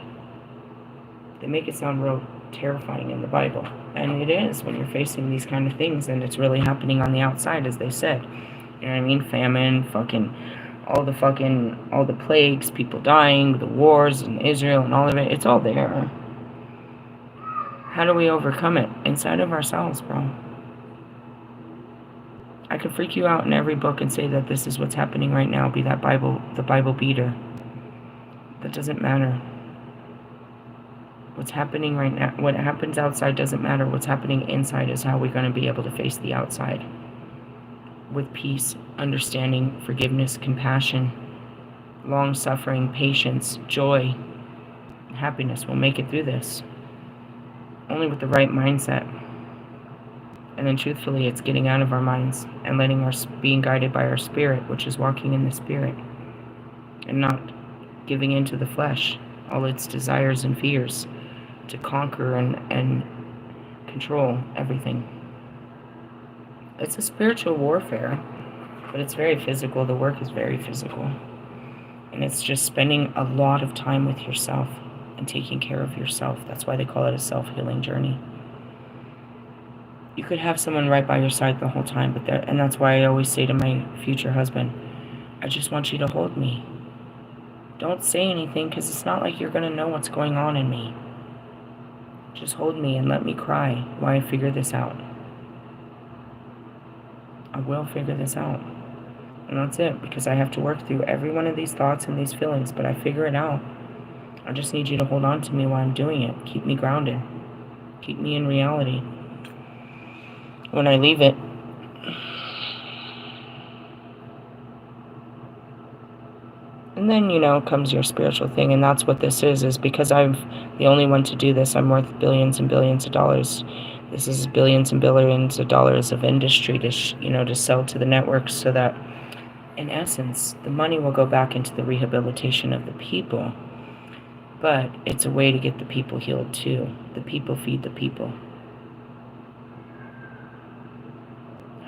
They make it sound real terrifying in the Bible, and it is when you're facing these kind of things and it's really happening on the outside, as they said. You know what I mean? Famine, all the plagues, people dying, the wars in Israel and all of it. It's all there. How do we overcome it? Inside of ourselves, bro. I could freak you out in every book and say that this is what's happening right now, be that the Bible beater. That doesn't matter. What's happening right now, what happens outside doesn't matter. What's happening inside is how we're going to be able to face the outside. With peace, understanding, forgiveness, compassion, long-suffering, patience, joy, and happiness. We'll make it through this. Only with the right mindset. And then truthfully, it's getting out of our minds and being guided by our spirit, which is walking in the spirit. And not giving into the flesh, all its desires and fears, to conquer and control everything. It's a spiritual warfare, but it's very physical. The work is very physical. And it's just spending a lot of time with yourself and taking care of yourself. That's why they call it a self-healing journey. You could have someone right by your side the whole time, and that's why I always say to my future husband, I just want you to hold me. Don't say anything, because it's not like you're going to know what's going on in me. Just hold me and let me cry while I figure this out. I will figure this out. And that's it, because I have to work through every one of these thoughts and these feelings, but I figure it out. I just need you to hold on to me while I'm doing it. Keep me grounded. Keep me in reality. When I leave it, and And then, comes your spiritual thing, and that's what this is because I'm the only one to do this. I'm worth billions and billions of dollars. This is billions and billions of dollars of industry to, to sell to the networks so that, in essence, the money will go back into the rehabilitation of the people. But it's a way to get the people healed too. The people feed the people.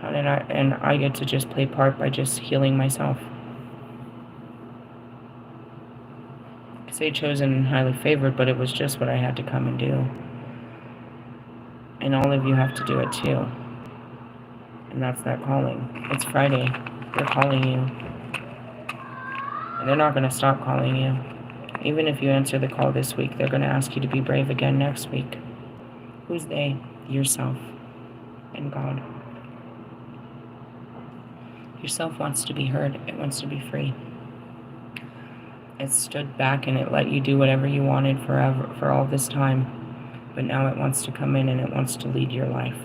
And I get to just play part by just healing myself. I say chosen and highly favored, but it was just what I had to come and do. And all of you have to do it too. And that's that calling. It's Friday. They're calling you. And they're not going to stop calling you. Even if you answer the call this week, they're going to ask you to be brave again next week. Who's they? Yourself and God. Yourself wants to be heard. It wants to be free. It stood back and it let you do whatever you wanted forever, for all this time. But now it wants to come in and it wants to lead your life.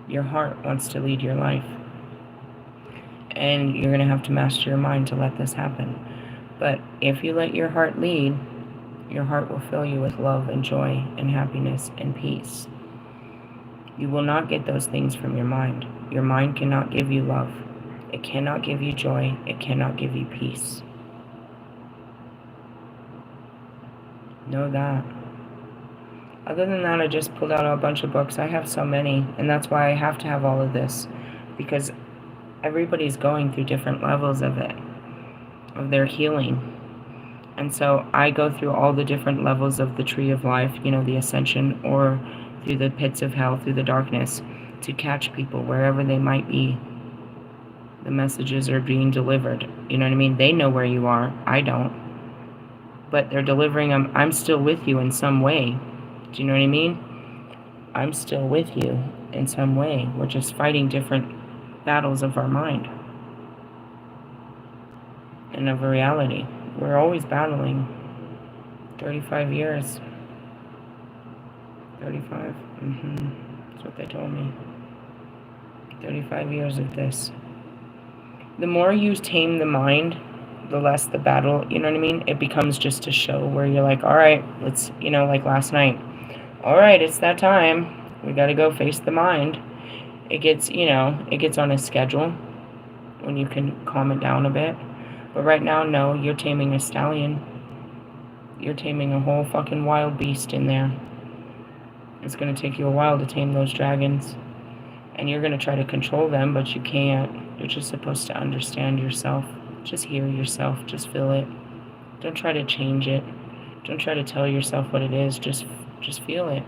Your heart wants to lead your life. And you're going to have to master your mind to let this happen. But if you let your heart lead, your heart will fill you with love and joy and happiness and peace. You will not get those things from your mind. Your mind cannot give you love. It cannot give you joy. It cannot give you peace. Know that. Other than that, I just pulled out a bunch of books. I have so many, and that's why I have to have all of this, because everybody's going through different levels of it, of their healing. And so I go through all the different levels of the tree of life, the ascension, or through the pits of hell, through the darkness, to catch people wherever they might be. The messages are being delivered. You know what I mean? They know where you are. I don't. But they're delivering them. I'm still with you in some way. Do you know what I mean? I'm still with you in some way. We're just fighting different battles of our mind and of a reality. We're always battling. 35 years. 35. That's what they told me. 35 years of this. The more you tame the mind, the less the battle, you know what I mean? It becomes just a show where you're like, all right, let's, like last night. All right, it's that time. We got to go face the mind. It gets, it gets on a schedule when you can calm it down a bit. But right now, no, you're taming a stallion. You're taming a whole fucking wild beast in there. It's going to take you a while to tame those dragons. And you're going to try to control them, but you can't. You're just supposed to understand yourself. Just hear yourself. Just feel it. Don't try to change it. Don't try to tell yourself what it is. Just feel it.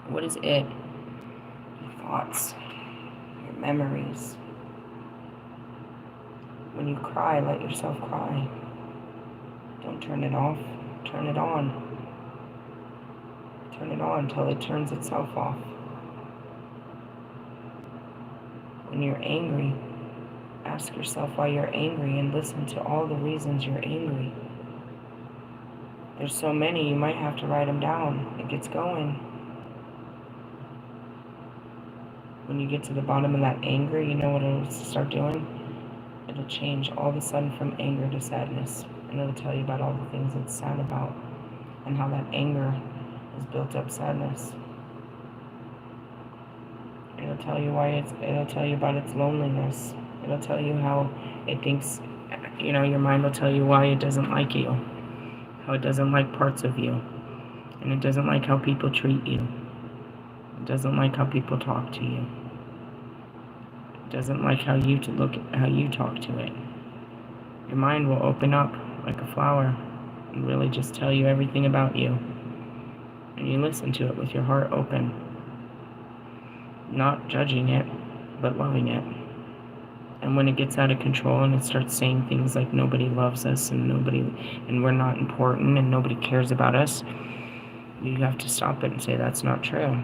What is it? Your thoughts. Your memories. When you cry, let yourself cry. Don't turn it off. Turn it on. Turn it on until it turns itself off. When you're angry, ask yourself why you're angry and listen to all the reasons you're angry. There's so many, you might have to write them down. It gets going. When you get to the bottom of that anger, you know what it'll start doing? It'll change all of a sudden from anger to sadness. And it'll tell you about all the things it's sad about and how that anger has built up sadness. It'll tell you it'll tell you about its loneliness. It'll tell you how it thinks, your mind will tell you why it doesn't like you. How it doesn't like parts of you. And it doesn't like how people treat you. It doesn't like how people talk to you. It doesn't like how you talk to it. Your mind will open up like a flower and really just tell you everything about you. And you listen to it with your heart open. Not judging it, but loving it. And when it gets out of control and it starts saying things like nobody loves us and we're not important and nobody cares about us, you have to stop it and say that's not true.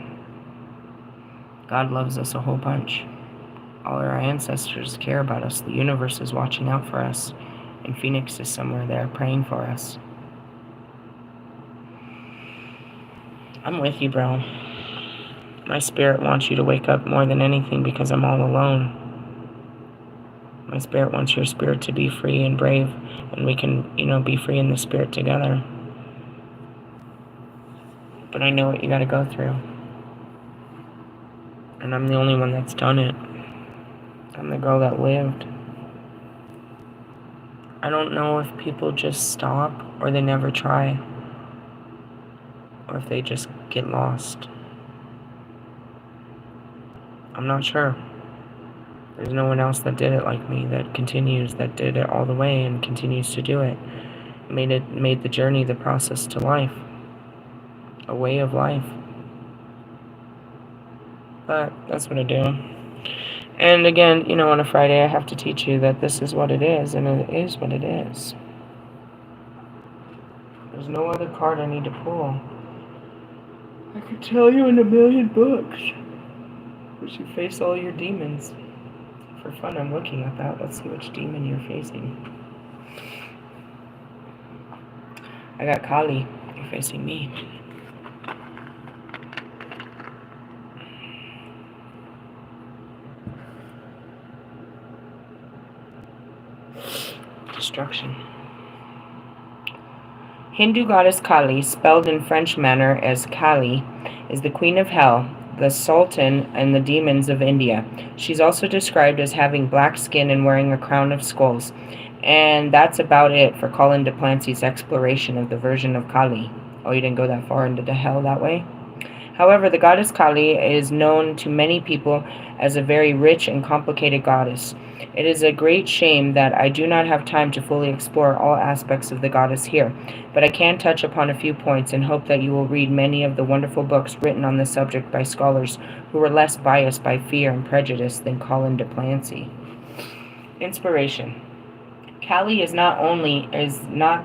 God loves us a whole bunch. All our ancestors care about us. The universe is watching out for us. And Phoenix is somewhere there praying for us. I'm with you, bro. My spirit wants you to wake up more than anything because I'm all alone. My spirit wants your spirit to be free and brave, and we can, be free in the spirit together. But I know what you gotta go through. And I'm the only one that's done it. I'm the girl that lived. I don't know if people just stop or they never try, or if they just get lost. I'm not sure. There's no one else that did it like me, that did it all the way and continues to do it. Made the journey, the process to life, a way of life. But that's what I do. And again, on a Friday I have to teach you that this is what it is, and it is what it is. There's no other card I need to pull. I could tell you in a million books. You should face all your demons. For fun, I'm looking at that. Let's see which demon you're facing. I got Kali. You're facing me. Destruction. Hindu goddess Kali, spelled in French manner as Kali, is the queen of hell, the sultan, and the demons of India. She's also described as having black skin and wearing a crown of skulls. And that's about it for Colin de Plancy's exploration of the version of Kali. Oh, you didn't go that far into the hell that way? However, the goddess Kali is known to many people as a very rich and complicated goddess. It is a great shame that I do not have time to fully explore all aspects of the goddess here, but I can touch upon a few points and hope that you will read many of the wonderful books written on the subject by scholars who were less biased by fear and prejudice than Colin de Plancy. Inspiration. Kali is not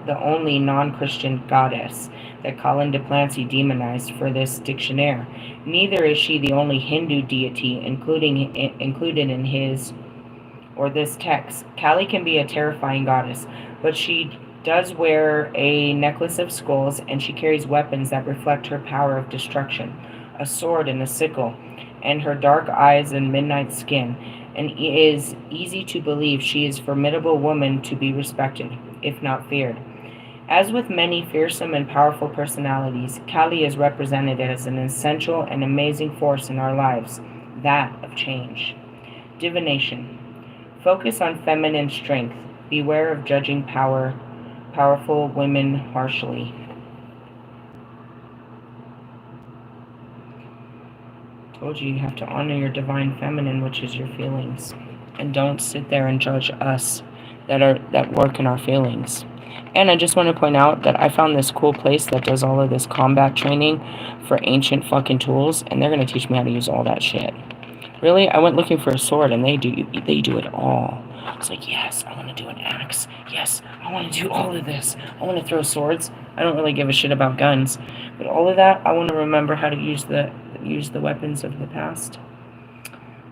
the only non-Christian goddess that Colin de Plancy demonized for this dictionary. Neither is she the only Hindu deity included in his or this text. Kali can be a terrifying goddess, but she does wear a necklace of skulls, and she carries weapons that reflect her power of destruction, a sword and a sickle, and her dark eyes and midnight skin, and it is easy to believe she is a formidable woman to be respected, if not feared. As with many fearsome and powerful personalities, Kali is represented as an essential and amazing force in our lives, that of change. Divination. Focus on feminine strength. Beware of judging powerful women harshly. Told you have to honor your divine feminine, which is your feelings. And don't sit there and judge us that work in our feelings. And I just want to point out that I found this cool place that does all of this combat training for ancient fucking tools, and they're going to teach me how to use all that shit. Really? I went looking for a sword, and they do it all. I was like, yes, I want to do an axe. Yes, I want to do all of this. I want to throw swords. I don't really give a shit about guns. But all of that, I want to remember how to use the weapons of the past.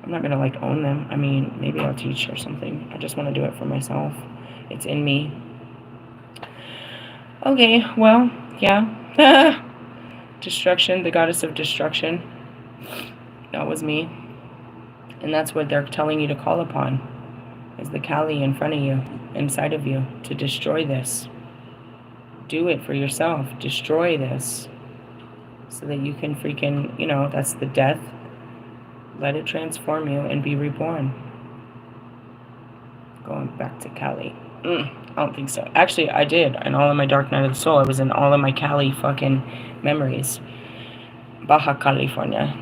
I'm not going to, own them. I mean, maybe I'll teach or something. I just want to do it for myself. It's in me. Okay, well, yeah. Destruction, the goddess of destruction. That was me. And that's what they're telling you to call upon, is the Kali in front of you, inside of you, to destroy this. Do it for yourself. Destroy this. So that you can freaking, that's the death. Let it transform you and be reborn. Going back to Kali. I don't think so. Actually, I did. In all of my Dark Night of the Soul, I was in all of my Kali fucking memories. Baja California.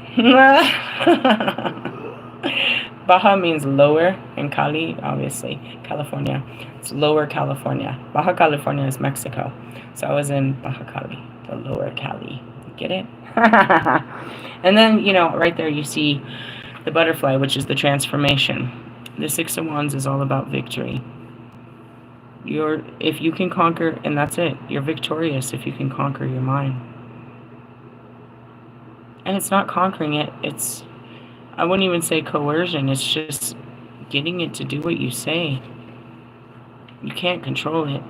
Baja means lower, and Cali, obviously, California. It's lower California. Baja California is Mexico. So I was in Baja Cali, the lower Cali. Get it? And then, right there you see the butterfly, which is the transformation. The Six of Wands is all about victory. If you can conquer, and that's it. You're victorious if you can conquer your mind. And it's not conquering it. I wouldn't even say coercion. It's just getting it to do what you say. You can't control it.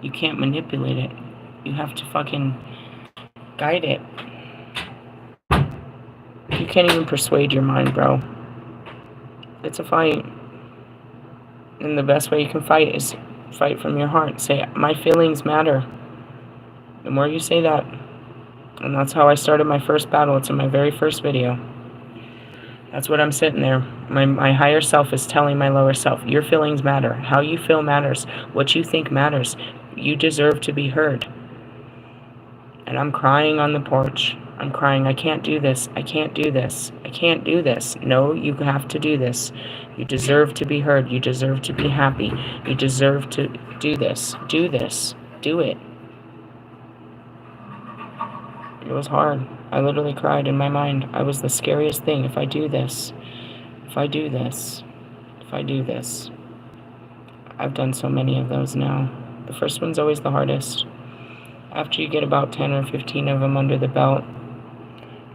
You can't manipulate it. You have to fucking guide it. You can't even persuade your mind, bro. It's a fight. And the best way you can fight is fight from your heart. Say, my feelings matter. The more you say that, and that's how I started my first battle. It's in my very first video. That's what I'm sitting there. My higher self is telling my lower self, your feelings matter. How you feel matters. What you think matters. You deserve to be heard. And I'm crying on the porch. I'm crying, I can't do this. I can't do this. I can't do this. No, you have to do this. You deserve to be heard. You deserve to be happy. You deserve to do this. Do this. Do it. It was hard. I literally cried in my mind. I was the scariest thing. If I do this, if I do this, if I do this. I've done so many of those now. The first one's always the hardest. After you get about 10 or 15 of them under the belt,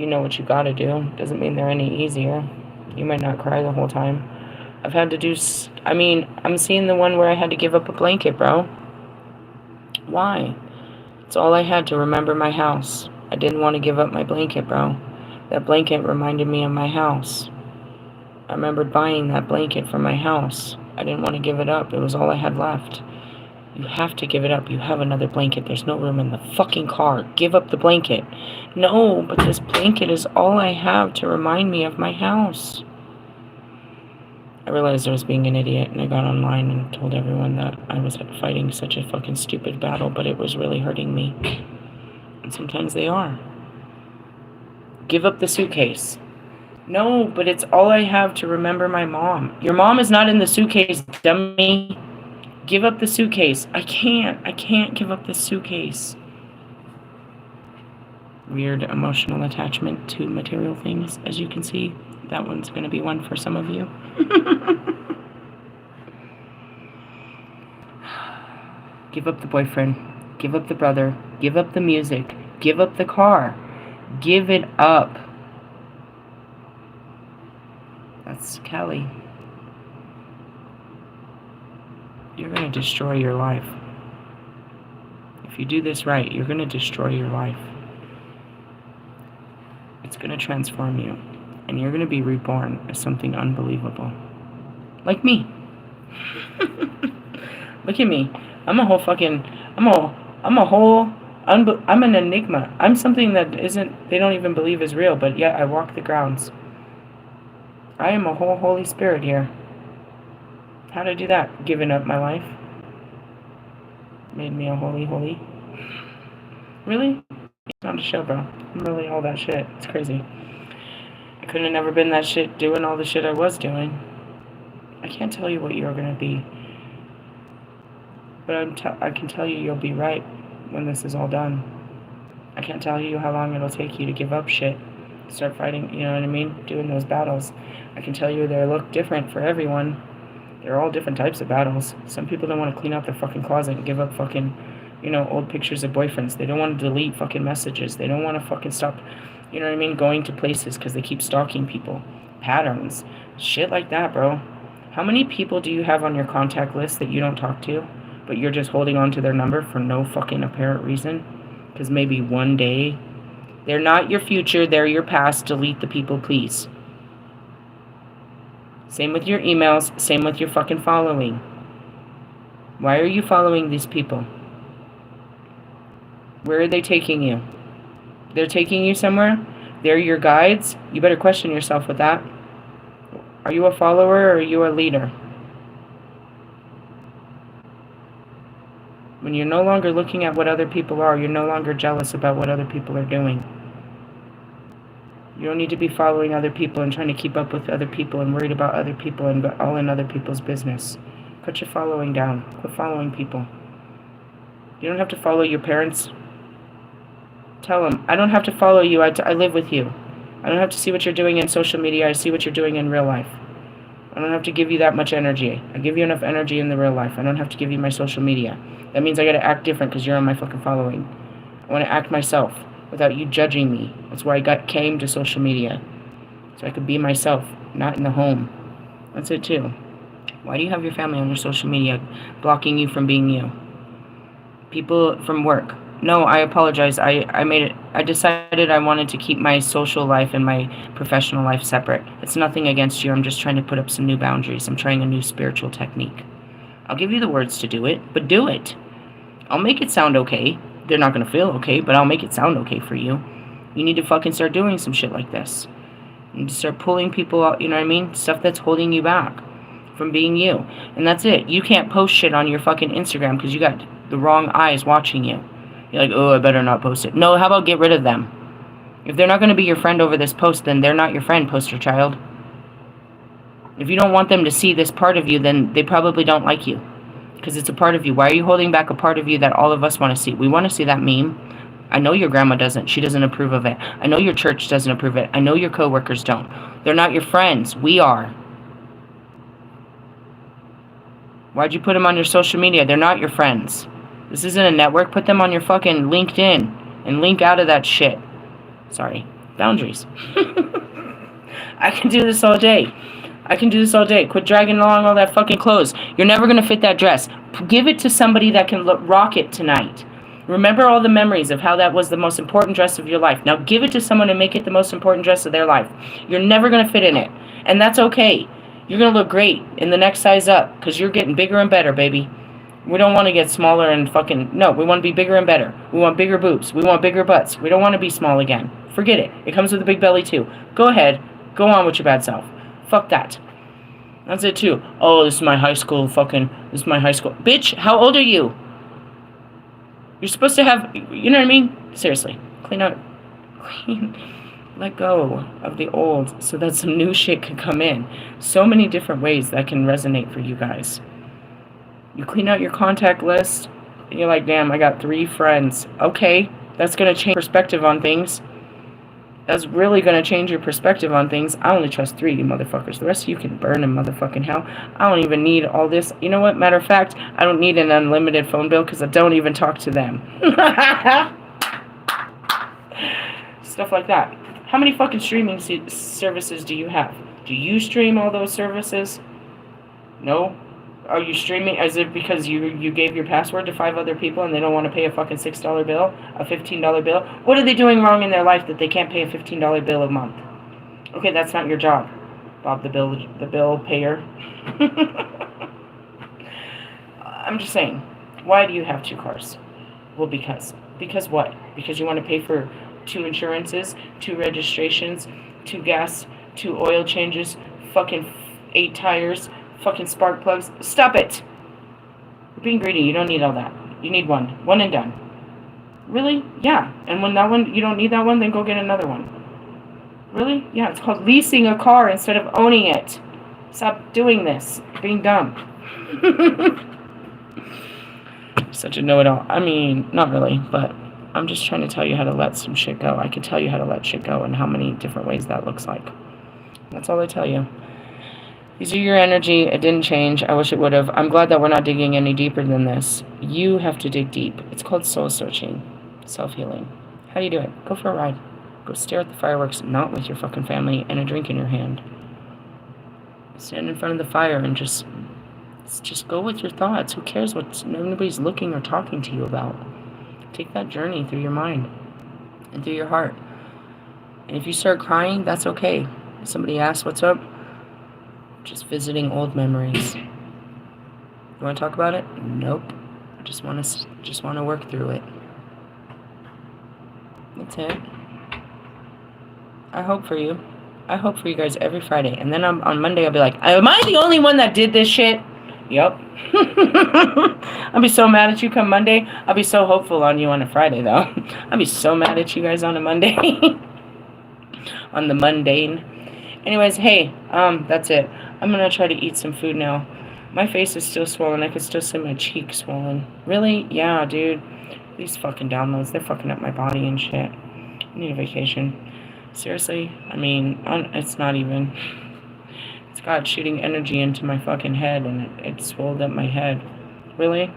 you know what you gotta do. Doesn't mean they're any easier. You might not cry the whole time. I've had to do, I'm seeing the one where I had to give up a blanket, bro. Why? It's all I had to remember my house. I didn't want to give up my blanket, bro. That blanket reminded me of my house. I remembered buying that blanket for my house. I didn't want to give it up. It was all I had left. You have to give it up. You have another blanket. There's no room in the fucking car. Give up the blanket. No, but this blanket is all I have to remind me of my house. I realized I was being an idiot, and I got online and told everyone that I was fighting such a fucking stupid battle, but it was really hurting me. And sometimes they are. Give up the suitcase. No, but it's all I have to remember my mom. Your mom is not in the suitcase, dummy. Give up the suitcase. I can't give up the suitcase. Weird emotional attachment to material things, as you can see. That one's going to be one for some of you. Give up the boyfriend. Give up the brother. Give up the music. Give up the car. Give it up. That's Kelly. You're going to destroy your life. If you do this right, you're going to destroy your life. It's going to transform you. And you're going to be reborn as something unbelievable. Like me. Look at me. I'm a whole fucking... I'm an enigma. I'm something that they don't even believe is real, but yet I walk the grounds. I am a whole Holy Spirit here. How did I do that? Giving up my life. Made me a holy. Really? It's not a show, bro. I'm really all that shit. It's crazy. I couldn't have never been that shit doing all the shit I was doing. I can't tell you what you're gonna be. But I can tell you you'll be right when this is all done. I can't tell you how long it'll take you to give up shit. Start fighting, you know what I mean? Doing those battles. I can tell you they look different for everyone. They're all different types of battles. Some people don't want to clean out their fucking closet and give up fucking, old pictures of boyfriends. They don't want to delete fucking messages. They don't want to fucking stop, going to places because they keep stalking people. Patterns. Shit like that, bro. How many people do you have on your contact list that you don't talk to, but you're just holding on to their number for no fucking apparent reason? Because maybe one day, they're not your future, they're your past. Delete the people, please. Same with your emails, same with your fucking following. Why are you following these people? Where are they taking you? They're taking you somewhere? They're your guides? You better question yourself with that. Are you a follower or are you a leader? When you're no longer looking at what other people are, you're no longer jealous about what other people are doing. You don't need to be following other people and trying to keep up with other people and worried about other people and all in other people's business. Put your following down. Quit following people. You don't have to follow your parents. Tell them, I don't have to follow you. I live with you. I don't have to see what you're doing in social media. I see what you're doing in real life. I don't have to give you that much energy. I give you enough energy in the real life. I don't have to give you my social media. That means I gotta act different because you're on my fucking following. I want to act myself without you judging me. That's why I came to social media. So I could be myself, not in the home. That's it too. Why do you have your family on your social media blocking you from being you? People from work. No, I apologize. I decided I wanted to keep my social life and my professional life separate. It's nothing against you. I'm just trying to put up some new boundaries. I'm trying a new spiritual technique. I'll give you the words to do it, but do it. I'll make it sound okay. They're not going to feel okay, but I'll make it sound okay for you. You need to fucking start doing some shit like this. You need to start pulling people out, you know what I mean? Stuff that's holding you back from being you. And that's it. You can't post shit on your fucking Instagram because you got the wrong eyes watching you. You're like, oh, I better not post it. No, how about get rid of them? If they're not going to be your friend over this post, then they're not your friend, poster child. If you don't want them to see this part of you, then they probably don't like you. Because it's a part of you. Why are you holding back a part of you that all of us want to see? We want to see that meme. I know your grandma doesn't. She doesn't approve of it. I know your church doesn't approve of it. I know your coworkers don't. They're not your friends. We are. Why'd you put them on your social media? They're not your friends. This isn't a network. Put them on your fucking LinkedIn and link out of that shit. Sorry. Boundaries. I can do this all day. I can do this all day. Quit dragging along all that fucking clothes. You're never going to fit that dress. Give it to somebody that can rock it tonight. Remember all the memories of how that was the most important dress of your life. Now give it to someone and make it the most important dress of their life. You're never going to fit in it. And that's okay. You're going to look great in the next size up because you're getting bigger and better, baby. We don't want to get smaller and fucking... No, we want to be bigger and better. We want bigger boobs. We want bigger butts. We don't want to be small again. Forget it. It comes with a big belly too. Go ahead. Go on with your bad self. Fuck that. That's it too. Oh, this is my high school fucking... This is my high school... Bitch, how old are you? You're supposed to have... You know what I mean? Seriously. Clean out... Clean... Let go of the old so that some new shit can come in. So many different ways that can resonate for you guys. You clean out your contact list, and you're like, damn, I got 3 friends. Okay, that's going to change perspective on things. That's really going to change your perspective on things. I only trust 3, you motherfuckers. The rest of you can burn in motherfucking hell. I don't even need all this. You know what? Matter of fact, I don't need an unlimited phone bill because I don't even talk to them. Stuff like that. How many fucking streaming services do you have? Do you stream all those services? No? Are you streaming? Is it because you gave your password to 5 other people and they don't want to pay a fucking $6 bill? A $15 bill? What are they doing wrong in their life that they can't pay a $15 bill a month? Okay, that's not your job, Bob the bill payer. I'm just saying, why do you have 2 cars? Well, because. Because what? Because you want to pay for 2 insurances, 2 registrations, 2 gas, 2 oil changes, fucking 8 tires, fucking spark plugs. Stop it. You're being greedy. You don't need all that. You need 1. 1 and done. Really? Yeah. And when that one, you don't need that one, then go get another one. Really? Yeah, it's called leasing a car instead of owning it. Stop doing this. Being dumb. Such a know-it-all. I mean, not really, but I'm just trying to tell you how to let some shit go. I can tell you how to let shit go and how many different ways that looks like. That's all I tell you. These are your energy. It didn't change. I wish it would have. I'm glad that we're not digging any deeper than this. You have to dig deep. It's called soul searching. Self-healing. How do you do it? Go for a ride. Go stare at the fireworks, not with your fucking family, and a drink in your hand. Stand in front of the fire and just go with your thoughts. Who cares what nobody's looking or talking to you about? Take that journey through your mind and through your heart. And if you start crying, that's okay. If somebody asks what's up, just visiting old memories. You want to talk about it? Nope. I just want to work through it. That's it. I hope for you. I hope for you guys every Friday. And then on Monday I'll be like, am I the only one that did this shit? Yep. I'll be so mad at you come Monday. I'll be so hopeful on you on a Friday though. I'll be so mad at you guys on a Monday. On the mundane. Anyways, hey, that's it. I'm gonna try to eat some food now. My face is still swollen. I can still see my cheek swollen. Really? Yeah, dude. These fucking downloads, they're fucking up my body and shit. I need a vacation. Seriously? I mean, it's not even... It's God shooting energy into my fucking head and it swelled up my head. Really?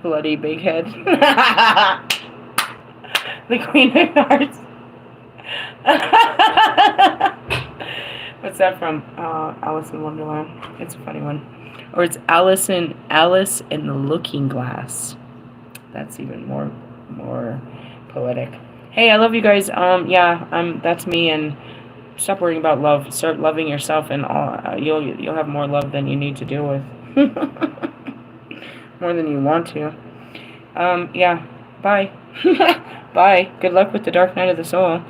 Bloody big head. The Queen of Hearts. What's that from? Alice in Wonderland. It's a funny one. Or it's Alice in the Looking Glass. That's even more poetic. Hey, I love you guys. Yeah, that's me. And stop worrying about love. Start loving yourself, and all. You'll have more love than you need to deal with. more than you want to. Yeah, bye. Bye. Good luck with the dark night of the soul.